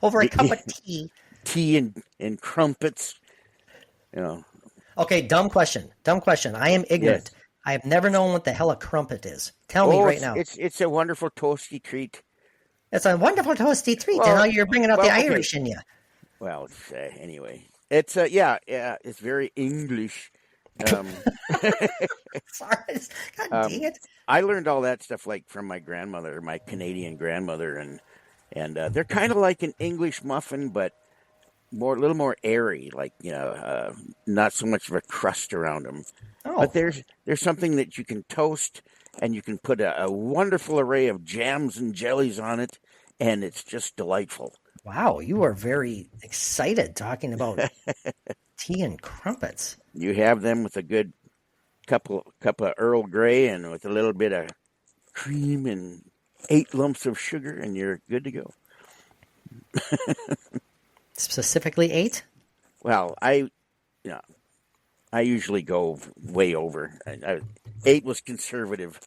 Over a cup of tea. Tea and crumpets. Okay, dumb question. I am ignorant. Yes. I have never known what the hell a crumpet is. Tell me right now. It's a wonderful toasty treat. It's a wonderful toasty treat. Well, and now you're bringing up the okay. Irish in you. Well, anyway, it's it's very English. Sorry. God dang it. I learned all that stuff from my grandmother, my Canadian grandmother, and they're kind of like an English muffin, but a little more airy, not so much of a crust around them. Oh. But there's something that you can toast, and you can put a wonderful array of jams and jellies on it, and it's just delightful. Wow, you are very excited talking about tea and crumpets. You have them with a good cup of Earl Grey and with a little bit of cream and 8 lumps of sugar, and you're good to go. Specifically 8? Well, I usually go way over. 8 was conservative.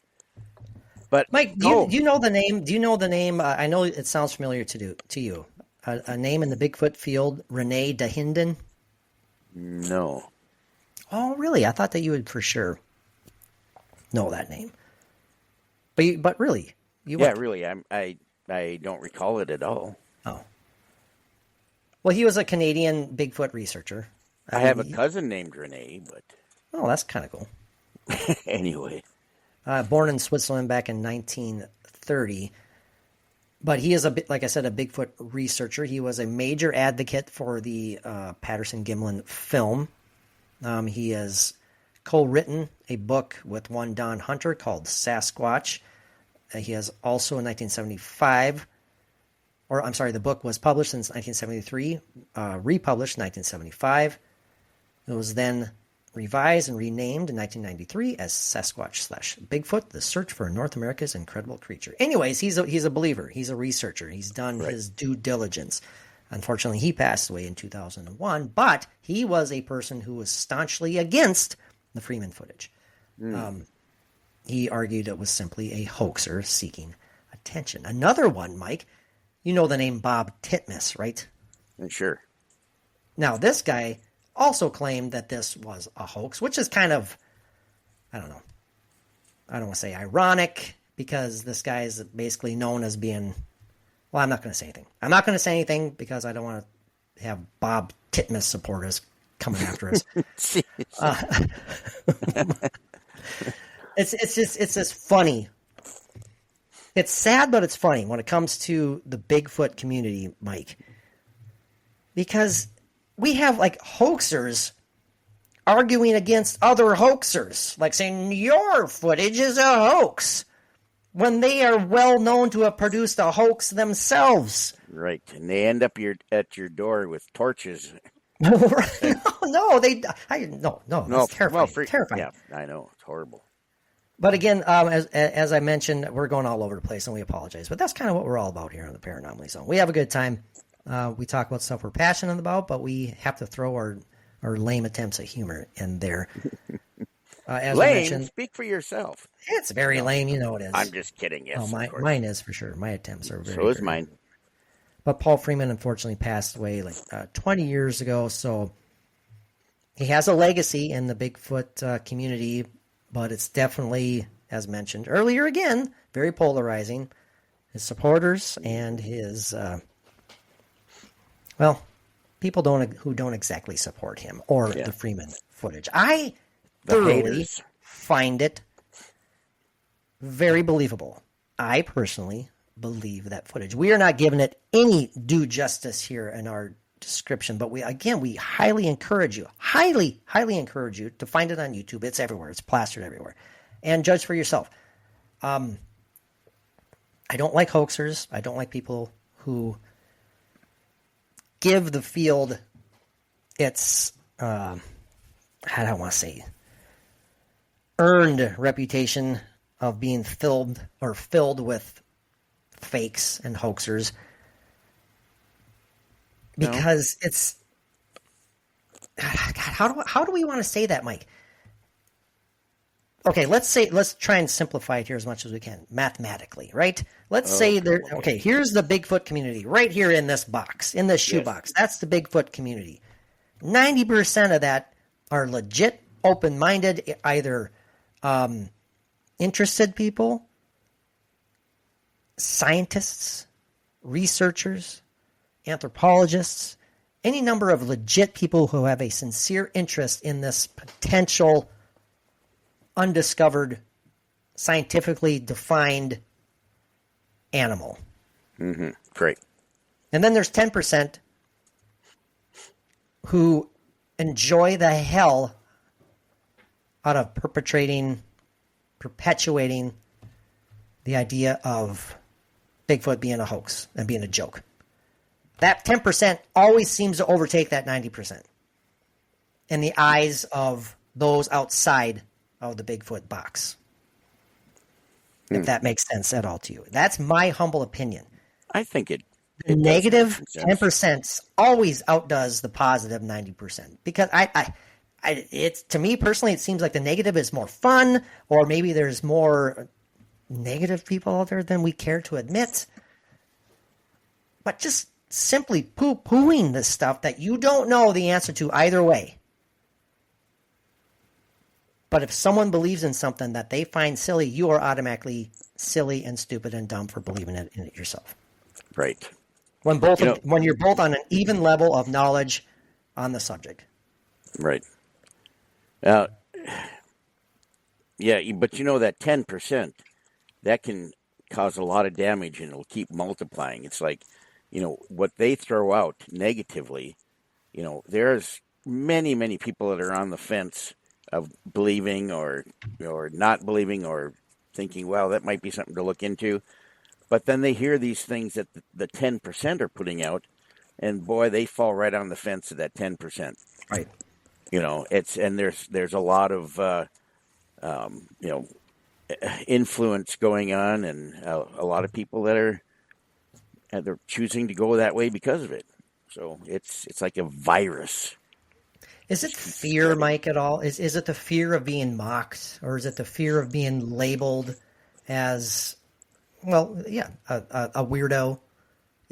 But Mike, do you know the name? Do you know the name? I know it sounds familiar to you. A name in the Bigfoot field, Renee Dahinden? No. Oh, really? I thought that you would for sure know that name. But really, really. I don't recall it at all. Oh. Well, he was a Canadian Bigfoot researcher. I have a cousin named Renee, but oh, that's kind of cool. Anyway, born in Switzerland back in 1930. But he is like I said, a Bigfoot researcher. He was a major advocate for the Patterson-Gimlin film. He has co-written a book with one Don Hunter called Sasquatch. He has also in 1975, the book was published since 1973, republished in 1975. It was then revised and renamed in 1993 as Sasquatch/Bigfoot, The Search for North America's Incredible Creature. Anyways, he's a believer. He's a researcher. He's done his due diligence. Unfortunately, he passed away in 2001, but he was a person who was staunchly against the Freeman footage. He argued it was simply a hoaxer seeking attention. Another one, Mike, you know the name Bob Titmus, right? Sure. Now, this guy also claimed that this was a hoax, which is kind of, I don't want to say ironic, because this guy is basically known as being, well, I'm not going to say anything. I'm not going to say anything because I don't want to have Bob Titmus supporters coming after us. It's just funny. It's sad, but it's funny when it comes to the Bigfoot community, Mike, because we have hoaxers arguing against other hoaxers, saying your footage is a hoax, when they are well known to have produced a hoax themselves. Right, and they end up at your door with torches. No, it's terrifying. Terrifying. Yeah, I know, it's horrible. But again, as I mentioned, we're going all over the place, and we apologize. But that's kind of what we're all about here on the Paranormally Zone. We have a good time. We talk about stuff we're passionate about, but we have to throw our lame attempts at humor in there. As lame? I mentioned, speak for yourself. It's very lame, you know it is. I'm just kidding. Yes, mine is for sure. My attempts are very. So is mine. But Paul Freeman unfortunately passed away 20 years ago, so he has a legacy in the Bigfoot community, but it's definitely, as mentioned earlier again, very polarizing. His supporters and his, people who don't exactly support him or the Freeman footage. I thoroughly find it very believable. I personally believe that footage. We are not giving it any due justice here in our description, but we highly encourage you to find it on YouTube. It's everywhere. It's plastered everywhere. And judge for yourself. I don't like hoaxers. I don't like people who give the field its, how do I want to say, earned reputation of being filled with fakes and hoaxers, because it's, God, how do we want to say that, Mike? okay, let's try and simplify it here as much as we can mathematically, right? Let's say here's the Bigfoot community right here in this box, in this shoebox. That's the Bigfoot community. 90% of that are legit, open-minded, either interested people, scientists, researchers, anthropologists, any number of legit people who have a sincere interest in this potential undiscovered, scientifically defined animal. Mm-hmm. Great. And then there's 10% who enjoy the hell out of perpetuating the idea of Bigfoot being a hoax and being a joke. That 10% always seems to overtake that 90% in the eyes of those outside of the Bigfoot box. If that makes sense at all to you. That's my humble opinion. I think it Negative 10% always outdoes the positive 90%. Because it's, to me personally, it seems like the negative is more fun, or maybe there's more negative people out there than we care to admit. But just simply poo-pooing this stuff that you don't know the answer to either way. But if someone believes in something that they find silly, you are automatically silly and stupid and dumb for believing in it yourself. Right. When you're both on an even level of knowledge on the subject. Right. Yeah, but that 10%, that can cause a lot of damage and it'll keep multiplying. It's like, what they throw out negatively, there's many, many people that are on the fence of believing or not believing or thinking, well, that might be something to look into. But then they hear these things that the 10% are putting out, and boy, they fall right on the fence of that 10%. Right. There's a lot of influence going on, and a lot of people that they're choosing to go that way because of it. So it's like a virus. Is it fear, Mike, at all? Is it the fear of being mocked, or is it the fear of being labeled as, a weirdo?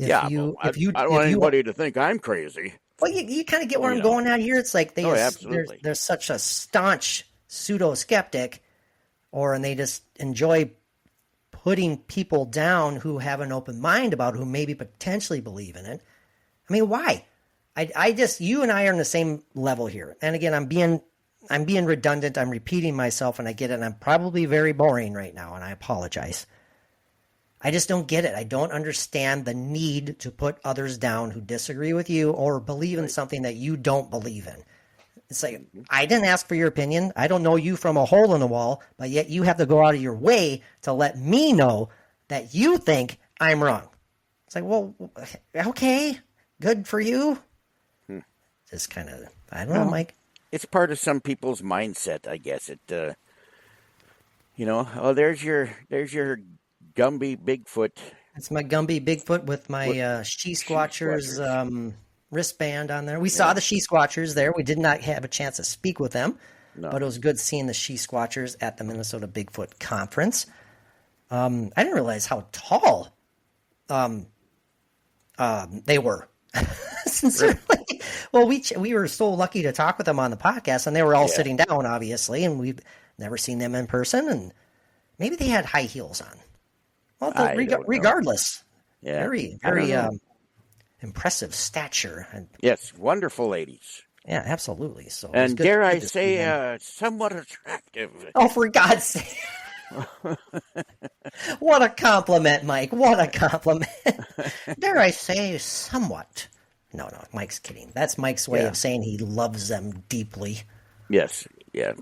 I don't want anybody to think I'm crazy. Well, you kind of get where I'm going at here. It's like they're such a staunch pseudo-skeptic, and they just enjoy putting people down who have an open mind about who maybe potentially believe in it. I mean, why? You and I are on the same level here. And again, I'm being redundant. I'm repeating myself, and I get it. And I'm probably very boring right now, and I apologize. I just don't get it. I don't understand the need to put others down who disagree with you or believe in something that you don't believe in. It's like, I didn't ask for your opinion. I don't know you from a hole in the wall, but yet you have to go out of your way to let me know that you think I'm wrong. It's like, well, okay, good for you. Just kind of, I don't know, Mike. It's part of some people's mindset, I guess. It, there's your Gumby Bigfoot. It's my Gumby Bigfoot with my She-Squatchers wristband on there. We saw the She-Squatchers there. We did not have a chance to speak with them, but it was good seeing the She-Squatchers at the Minnesota Bigfoot Conference. I didn't realize how tall they were. Sincerely. Well, we were so lucky to talk with them on the podcast, and they were all sitting down, obviously, and we've never seen them in person, and maybe they had high heels on. Well, regardless, very impressive stature. Yes, wonderful ladies. Yeah, absolutely. So, and dare I say, somewhat attractive. Oh, for God's sake! What a compliment, Mike! What a compliment! Dare I say, somewhat. No, Mike's kidding. That's Mike's way of saying he loves them deeply. Yes, yeah.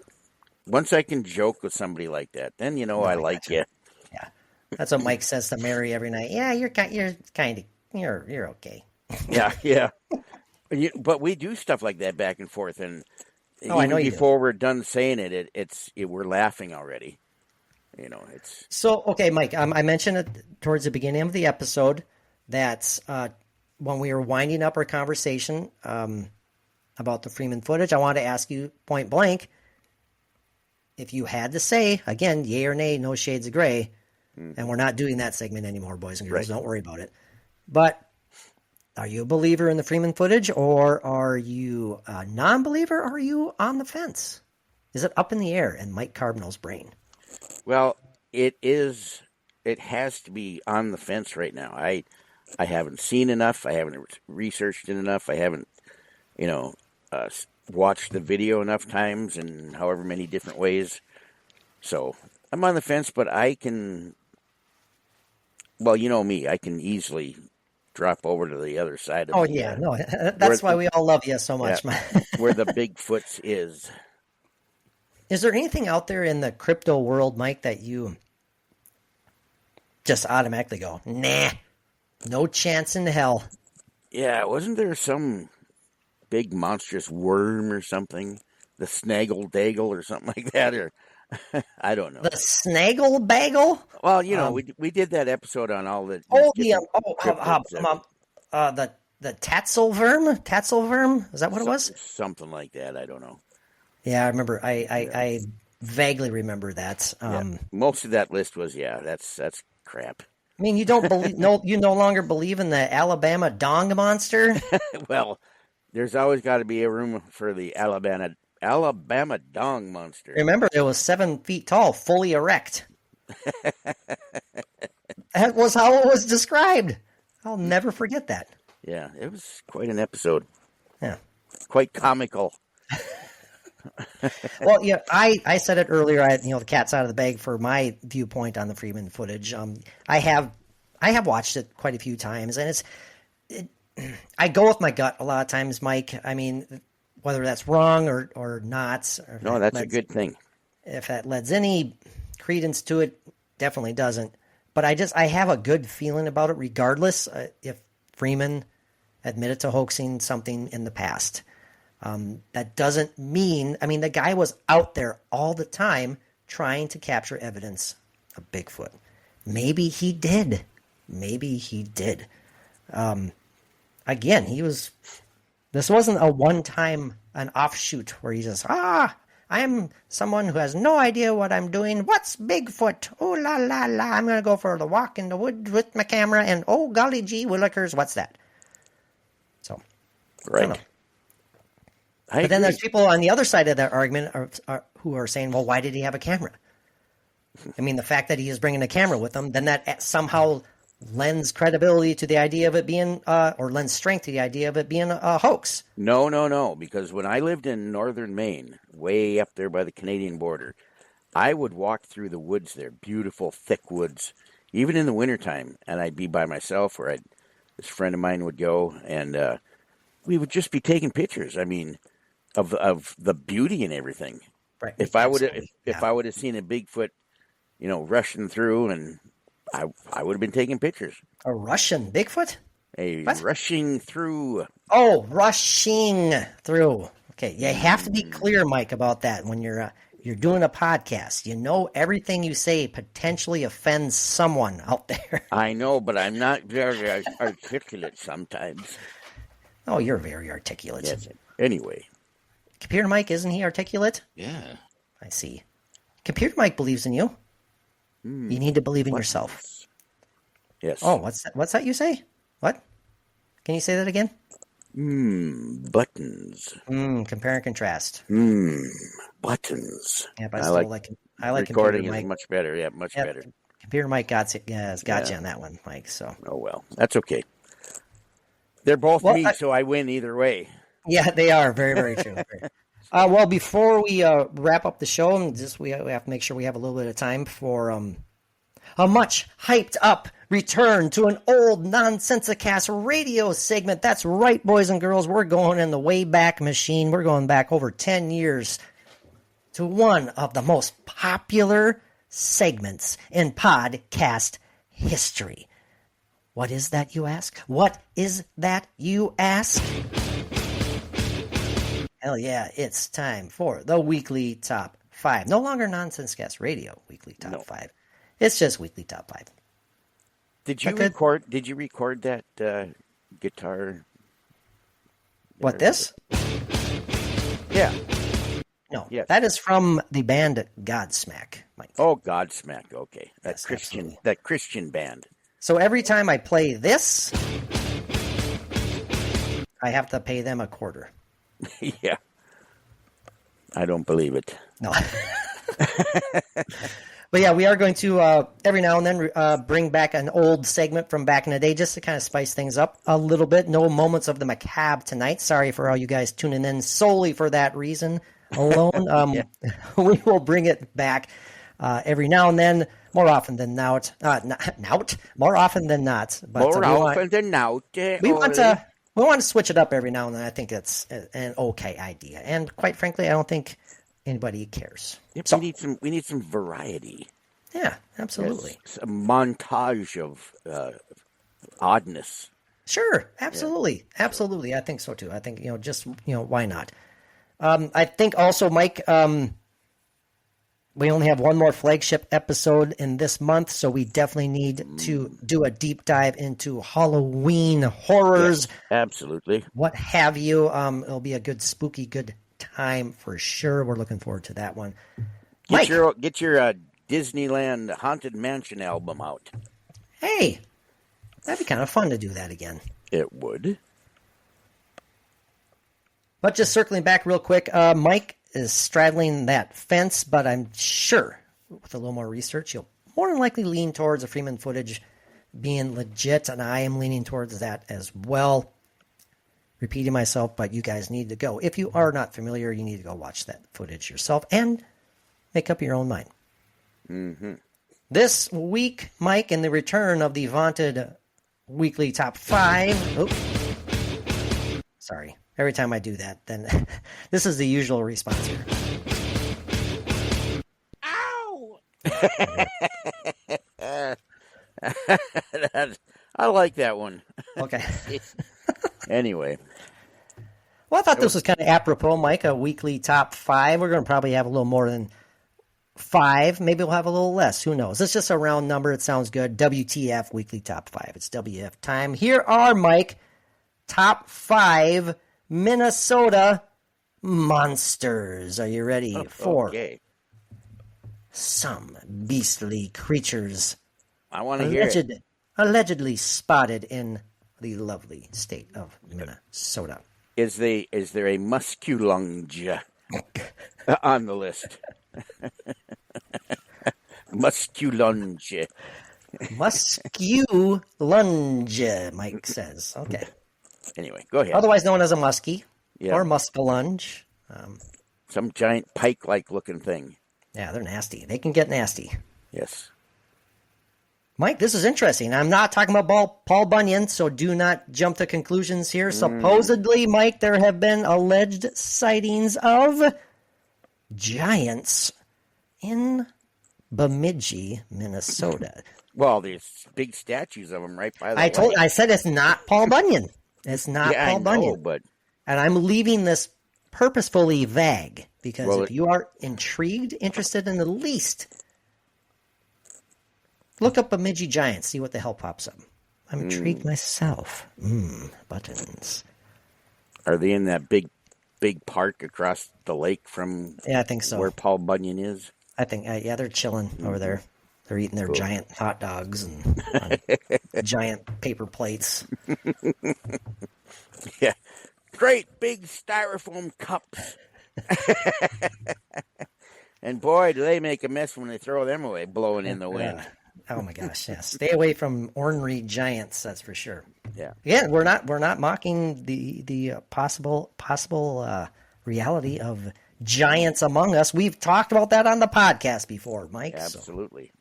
Once I can joke with somebody like that, then I like you. Yeah, that's what Mike says to Mary every night. Yeah, you're okay. Yeah. But we do stuff like that back and forth, and I know before we're done saying it, we're laughing already. It's so okay, Mike. I mentioned it towards the beginning of the episode that when we were winding up our conversation about the Freeman footage, I wanted to ask you point blank: if you had to say, again, yay or nay, no shades of gray, and we're not doing that segment anymore, boys and girls, Don't worry about it. But are you a believer in the Freeman footage, or are you a non-believer, or are you on the fence? Is it up in the air in Mike Carbonell's brain? Well, it is. It has to be on the fence right now. I haven't seen enough. I haven't researched it enough. I haven't, watched the video enough times in however many different ways. So I'm on the fence, but I can. Well, you know me. I can easily drop over to the other side of that's why we all love you so much. Yeah, where the Bigfoots is. Is there anything out there in the crypto world, Mike, that you just automatically go, nah, no chance in hell? Yeah, wasn't there some big monstrous worm or something? The snaggle daggle or something like that? Or I don't know. The snaggle baggle? Well, we did that episode on all the the Tatzelworm? Tatzelworm? Is that what it was? Something like that. I don't know. Yeah, I remember. I vaguely remember that. Most of that list was that's crap. I mean, you don't believe you no longer believe in the Alabama dong monster? Well, there's always got to be a room for the Alabama dong monster. Remember, it was 7 feet tall, fully erect. That was how it was described. I'll never forget that. Yeah, it was quite an episode. Yeah, quite comical. Well, yeah, I said it earlier. The cat's out of the bag for my viewpoint on the Freeman footage. I have watched it quite a few times, and I go with my gut a lot of times, Mike. I mean, whether that's wrong or not. Or no, that's a good thing. If that lends any credence to it, definitely doesn't. But I have a good feeling about it, regardless if Freeman admitted to hoaxing something in the past. That doesn't mean, the guy was out there all the time trying to capture evidence of Bigfoot. Maybe he did. Again, this wasn't a one-time, an offshoot where he says, I'm someone who has no idea what I'm doing. What's Bigfoot? Oh, la, la, la. I'm going to go for the walk in the woods with my camera, and oh, golly gee willikers, what's that? So, right. But then there's people on the other side of that argument who are saying, well, why did he have a camera? The fact that he is bringing a camera with him, then that somehow lends credibility to the idea of it being, or lends strength to the idea of it being a hoax. No, because when I lived in northern Maine, way up there by the Canadian border, I would walk through the woods there, beautiful, thick woods, even in the wintertime, and I'd be by myself, or this friend of mine would go, and we would just be taking pictures. Of the beauty and everything. Right. If I would have seen a Bigfoot, rushing through, and I would have been taking pictures. A Russian Bigfoot? Rushing through. Oh, rushing through. Okay, you have to be clear, Mike, about that when you're doing a podcast. Everything you say potentially offends someone out there. I know, but I'm not very articulate sometimes. Oh, you're very articulate. Yes. Anyway. Computer Mike, isn't he articulate? Yeah. I see. Computer Mike believes in you. You need to believe in yourself. Yes. Oh, what's that you say? What? Can you say that again? Buttons. Compare and contrast. Buttons. Yeah, but I like recording Computer Mike. is much better. Yeah, much better. Computer Mike got you on that one, Mike. So. Oh well, that's okay. They're both me, so I win either way. Yeah, they are. Very, very true. Well, before we wrap up the show, we have to make sure we have a little bit of time for a much hyped up return to an old Nonsensicast radio segment. That's right, boys and girls. We're going in the Wayback Machine. We're going back over 10 years to one of the most popular segments in podcast history. What is that, you ask? What is that, you ask? Hell yeah, it's time for the weekly top 5. No longer Nonsensecast Radio weekly top 5. It's just weekly top 5. Did you record that guitar? What, this? Yeah. No, Yes. that is from the band Godsmack, Mike. Oh, Godsmack. Okay, Yes, absolutely. that Christian band. So every time I play this, I have to pay them a quarter. Yeah, I don't believe it. No. But yeah, we are going to every now and then bring back an old segment from back in the day just to kind of spice things up a little bit. No moments of the macabre tonight. Sorry for all you guys tuning in solely for that reason alone. We will bring it back every now and then, more often than not. More often than not. But, More often than not. We want to switch it up every now and then. I think that's an okay idea. And quite frankly, I don't think anybody cares. Yep, So, we need some variety. yeah, absolutely. Yes, a montage of oddness. Sure, absolutely, absolutely. I think so too. I think why not? I think also, Mike, we only have one more flagship episode in this month, so we definitely need to do a deep dive into Halloween horrors. Yes, absolutely. What have you? It'll be a good spooky good time for sure. We're looking forward to that one. Get your Disneyland Haunted Mansion album out. Hey, that'd be kind of fun to do that again. It would. But just circling back real quick, Mike is straddling that fence, but I'm sure with a little more research, you'll more than likely lean towards the Freeman footage being legit, and I am leaning towards that as well. Repeating myself, but you guys need to go. If you are not familiar, you need to go watch that footage yourself and make up your own mind. Mm-hmm. This week, Mike, in the return of the vaunted weekly top 5. Oh, sorry. Every time I do that, then this is the usual response here. Ow! I like that one. Okay. Anyway. Well, I thought this was kind of apropos, Mike, a weekly top 5. We're going to probably have a little more than 5. Maybe we'll have a little less. Who knows? It's just a round number. It sounds good. WTF weekly top 5. It's WF time. Here are, Mike, top 5 Minnesota monsters. Are you ready for some beastly creatures? I want to hear it. Allegedly spotted in the lovely state of Minnesota. Is there a musculunge on the list? Musculunge. Musculunge, Mike says. Okay. Anyway, go ahead. Otherwise known as a muskie or musculunge. Some giant pike-like looking thing. Yeah, they're nasty. They can get nasty. Yes. Mike, this is interesting. I'm not talking about Paul Bunyan, so do not jump to conclusions here. Supposedly, Mike, there have been alleged sightings of giants in Bemidji, Minnesota. Well, there's big statues of them right by the lake. I said it's not Paul Bunyan. It's not Paul Bunyan. But... And I'm leaving this purposefully vague because if you are intrigued, interested in the least, look up Bemidji Giants, see what the hell pops up. I'm intrigued myself. Buttons. Are they in that big park across the lake from I think so. Where Paul Bunyan is? I think, they're chilling over there. They're eating their giant hot dogs and giant paper plates. Yeah. Great big styrofoam cups. And boy, do they make a mess when they throw them away, blowing in the wind. Oh my gosh, yeah. Stay away from ornery giants, that's for sure. Yeah. Again, we're not mocking the possible reality of giants among us. We've talked about that on the podcast before, Mike. Absolutely.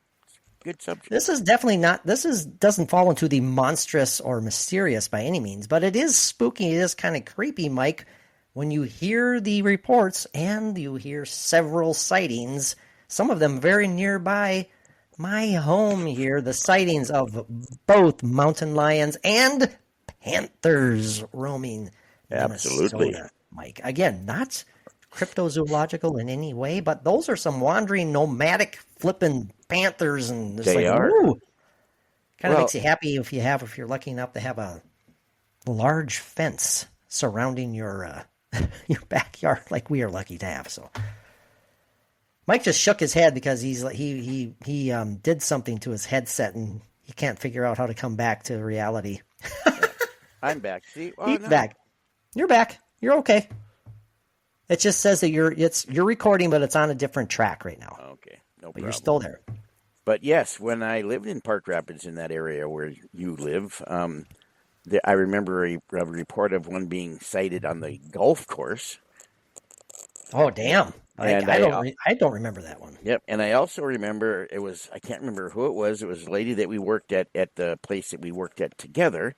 Good subject. This is definitely not. Doesn't fall into the monstrous or mysterious by any means, but it is spooky. It is kind of creepy, Mike, when you hear the reports and you hear several sightings. Some of them very nearby my home here. The sightings of both mountain lions and panthers roaming Absolutely, Minnesota, Mike. Again, not cryptozoological in any way, but those are some wandering, nomadic, flipping panthers, and they are. Ooh, kind of makes you happy if you're lucky enough to have a large fence surrounding your your backyard, like we are lucky to have. So Mike just shook his head because he did something to his headset and he can't figure out how to come back to reality. I'm back. See, He's back. You're back. You're okay. It just says that you're recording, but it's on a different track right now. Okay, no problem. But you're still there. But yes, when I lived in Park Rapids, in that area where you live, I remember a report of one being sighted on the golf course. Oh, damn. I don't remember that one. Yep, and I also remember I can't remember who it was. It was a lady that we worked at the place that we worked at together.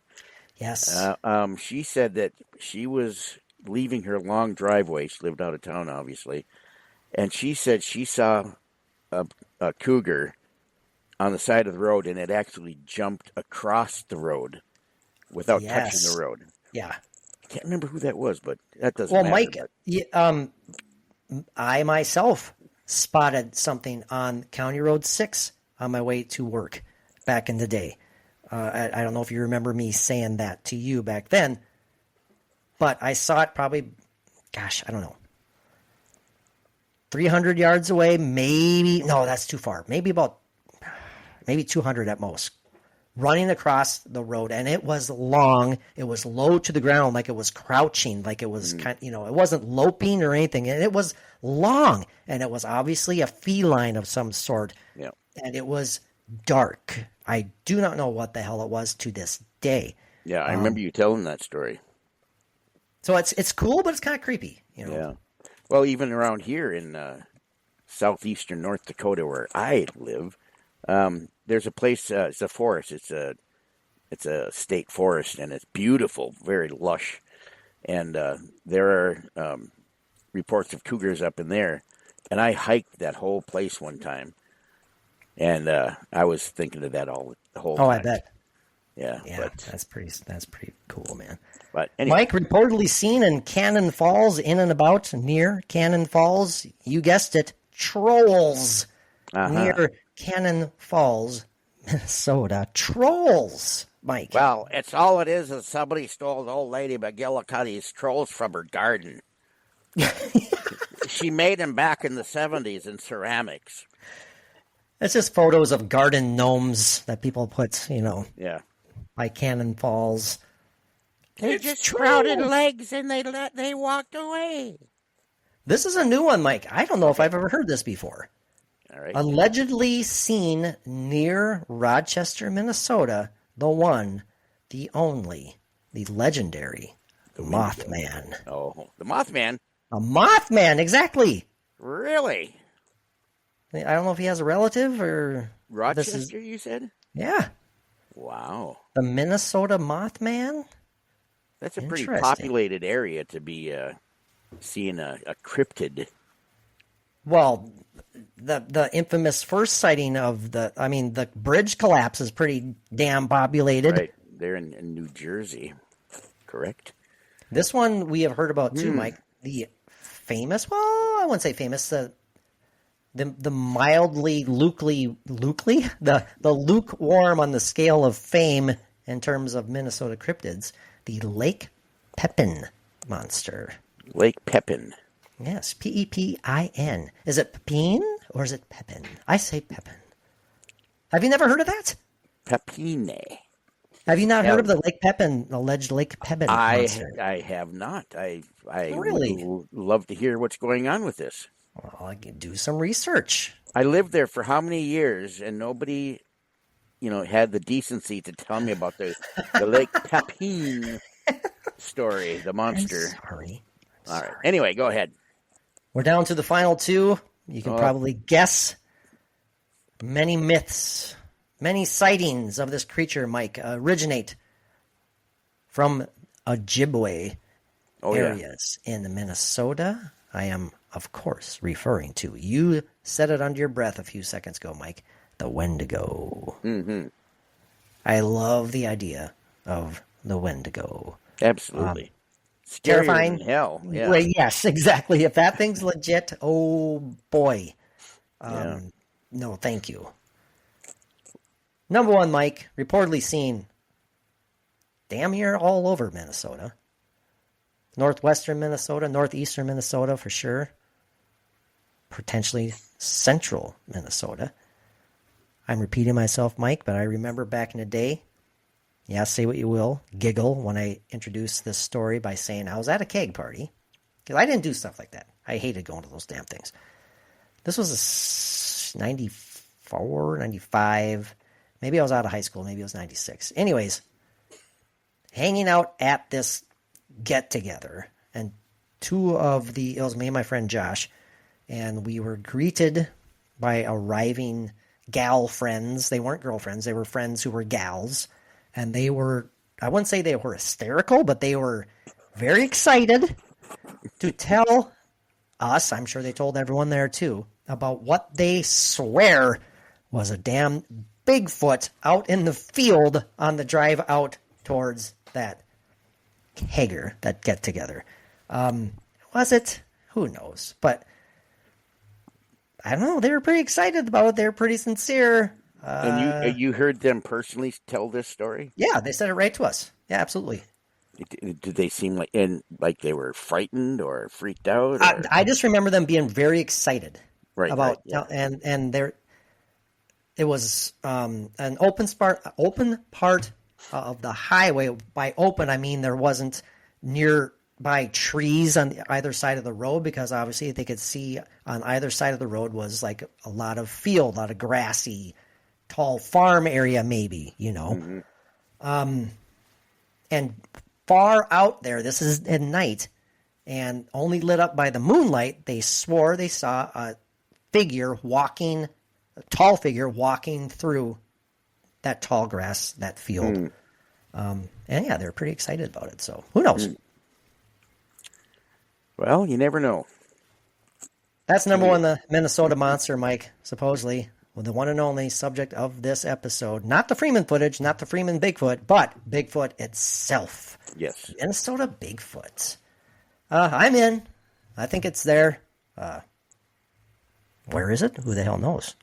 Yes. She said that she was leaving her long driveway. She lived out of town, obviously. And she said she saw a cougar on the side of the road, and it actually jumped across the road without touching the road. Yeah. I can't remember who that was, but that doesn't matter. Well, Mike, I myself spotted something on County Road 6 on my way to work back in the day. I don't know if you remember me saying that to you back then, but I saw it probably, I don't know, 300 yards away, maybe. No, that's too far. Maybe 200 at most. Running across the road, and it was long. It was low to the ground, like it was crouching, like it was it wasn't loping or anything, and it was long, and it was obviously a feline of some sort. Yeah. And it was dark. I do not know what the hell it was to this day. Yeah, I remember you telling that story. So it's cool, but it's kind of creepy. Yeah. Well, even around here in southeastern North Dakota, where I live, there's a place. It's a forest. It's a state forest, and it's beautiful, very lush. And there are reports of cougars up in there. And I hiked that whole place one time, and I was thinking of that the whole time. Oh, I bet. Yeah, but that's pretty cool, man. But anyway. Mike, reportedly seen in Cannon Falls, in and about near Cannon Falls. You guessed it, trolls near Cannon Falls, Minnesota. Trolls, Mike. Well, it's all it is somebody stole the old lady McGillicuddy's trolls from her garden. She made them back in the 70s in ceramics. It's just photos of garden gnomes that people put, Yeah. by Cannon Falls. They just sprouted legs and they walked away. This is a new one, Mike. I don't know if I've ever heard this before. All right. Allegedly seen near Rochester, Minnesota, the one, the only, the legendary Mothman. Oh, the Mothman? A Mothman, exactly. Really? I don't know if he has a relative or... Rochester, you said? Yeah. Wow. The Minnesota Mothman? That's a pretty populated area to be seeing a cryptid. Well, the infamous first sighting of the bridge collapse is pretty damn populated. Right. They're in New Jersey, correct? This one we have heard about too, Mike. The famous, well, I wouldn't say famous, the mildly the lukewarm on the scale of fame in terms of Minnesota cryptids, the Lake Pepin monster. Lake Pepin. Yes, Pepin. Is it Pepin or is it Pepin? I say Pepin. Have you never heard of that? Pepine. Have you not heard of the Lake Pepin, alleged Lake Pepin monster? I have not. I Really? would love to hear what's going on with this. Well, I can do some research. I lived there for how many years, and nobody, had the decency to tell me about the Lake Pepin story, the monster. I'm sorry. All right. Anyway, go ahead. We're down to the final two. You can probably guess. Many myths, many sightings of this creature, Mike, originate from Ojibwe areas in Minnesota. I am, of course, referring to, you said it under your breath a few seconds ago, Mike, the Wendigo. Mm-hmm. I love the idea of the Wendigo. Absolutely. Terrifying. Than hell. Yeah. Well, yes, exactly. If that thing's legit, oh boy. No, thank you. Number one, Mike, reportedly seen damn near all over Minnesota. Northwestern Minnesota, northeastern Minnesota for sure. potentially central Minnesota. I'm repeating myself, Mike, but I remember back in the day, yeah, say what you will, giggle when I introduced this story by saying I was at a keg party. Because I didn't do stuff like that. I hated going to those damn things. This was a 94, 95. Maybe I was out of high school. Maybe it was 96. Anyways, hanging out at this get-together. And it was me and my friend Josh. And we were greeted by arriving gal friends. They weren't girlfriends. They were friends who were gals. And they were, I wouldn't say they were hysterical, but they were very excited to tell us, I'm sure they told everyone there too, about what they swear was a damn Bigfoot out in the field on the drive out towards that kegger, that get-together. Was it? Who knows? But I don't know. They were pretty excited about it. They were pretty sincere. And you heard them personally tell this story? Yeah, they said it right to us. Yeah, absolutely. Did they seem like they were frightened or freaked out? Or? I just remember them being very excited about, yeah. and there, it was an open part of the highway. By open, I mean there wasn't nearby trees on either side of the road, because obviously they could see on either side of the road was like a lot of field, a lot of grassy, tall farm area, maybe, Mm-hmm. And far out there, this is at night, and only lit up by the moonlight, they swore they saw a tall figure walking through that tall grass, that field. And yeah, they're pretty excited about it. So who knows? Well, you never know. That's number one, the Minnesota monster, Mike, supposedly. Well, the one and only subject of this episode. Not the Freeman footage, not the Freeman Bigfoot, but Bigfoot itself. Yes. Minnesota Bigfoot. I'm in. I think it's there. Where is it? Who the hell knows?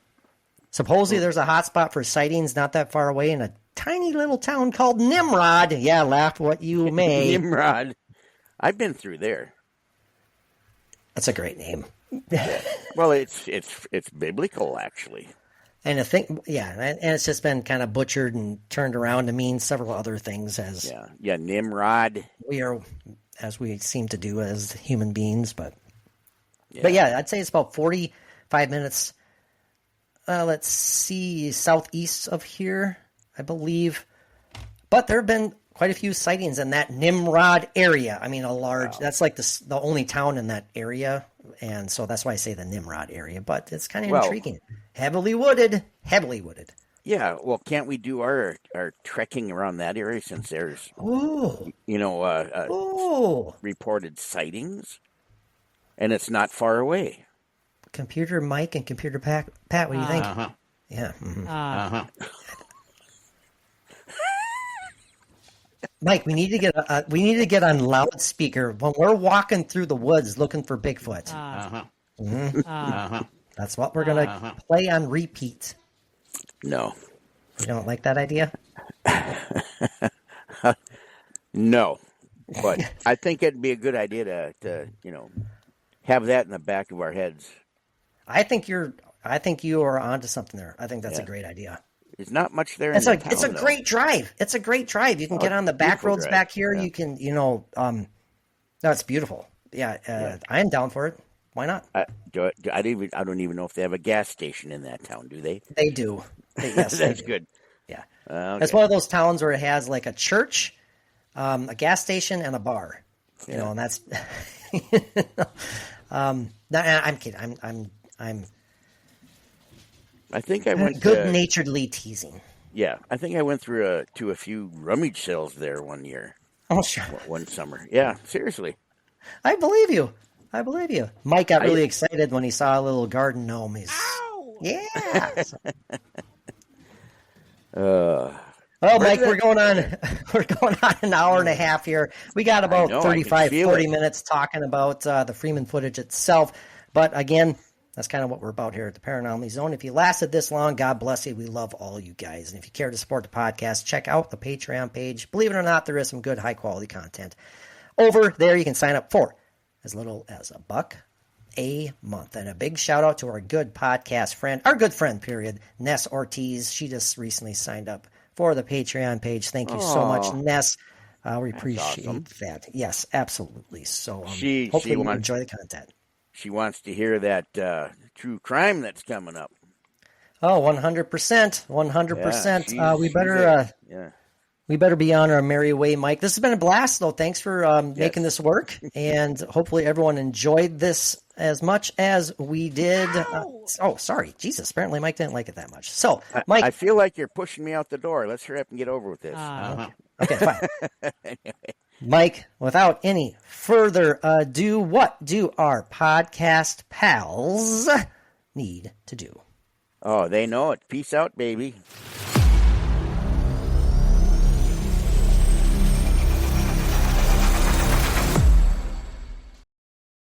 Supposedly there's a hot spot for sightings not that far away in a tiny little town called Nimrod. Yeah, laugh what you may. Nimrod. I've been through there. That's a great name. Well, it's biblical, actually. And and it's just been kind of butchered and turned around to mean several other things as Nimrod. As we seem to do as human beings, but yeah, I'd say it's about 45 minutes. Let's see, southeast of here, I believe. But there have been quite a few sightings in that Nimrod area. I mean, that's like the only town in that area. And so that's why I say the Nimrod area, but it's kind of intriguing. Heavily wooded. Yeah, well, can't we do our trekking around that area since there's, reported sightings, and it's not far away? Computer Mike and Computer Pat, what do you think? Yeah. Mm-hmm. Mike, we need to get on loudspeaker when we're walking through the woods looking for Bigfoot. That's what we're gonna play on repeat. No, you don't like that idea? No, but I think it'd be a good idea to have that in the back of our heads. I think you are onto something there. I think that's a great idea. There's not much there. It's a great drive. It's a great drive. You can get on the back roads drive. Back here. Yeah. You can, no, it's beautiful. Yeah, I am down for it. Why not? I don't even know if they have a gas station in that town. Do they? They do. Yes, that's good. Yeah, okay. It's one of those towns where it has like a church, a gas station, and a bar. And that's. No, I'm kidding. I'm. I think I went good-naturedly teasing. Yeah, I think I went to a few rummage sales there one year. Oh, sure. One summer. Yeah, seriously. I believe you. Mike got really excited when he saw a little garden gnome. Yeah. Mike, we're going on an hour and a half here. We got about 35, 40 minutes talking about the Freeman footage itself. But again, that's kind of what we're about here at the Paranormal Zone. If you lasted this long, God bless you. We love all you guys. And if you care to support the podcast, check out the Patreon page. Believe it or not, there is some good, high-quality content. Over there, you can sign up for as little as $1 a month. And a big shout out to our good podcast friend, our good friend, period, Ness Ortiz. She just recently signed up for the Patreon page. Thank you so much, Ness. We appreciate that. Yes, absolutely. So hopefully you enjoy the content. She wants to hear that true crime that's coming up. Oh, 100%. 100%. Yeah, we better be on our merry way, Mike. This has been a blast, though. Thanks for making this work. And hopefully everyone enjoyed this as much as we did. Sorry. Jesus, apparently Mike didn't like it that much. So, Mike. I feel like you're pushing me out the door. Let's hurry up and get over with this. Okay, fine. Mike, without any further ado, what do our podcast pals need to do? Oh, they know it. Peace out, baby.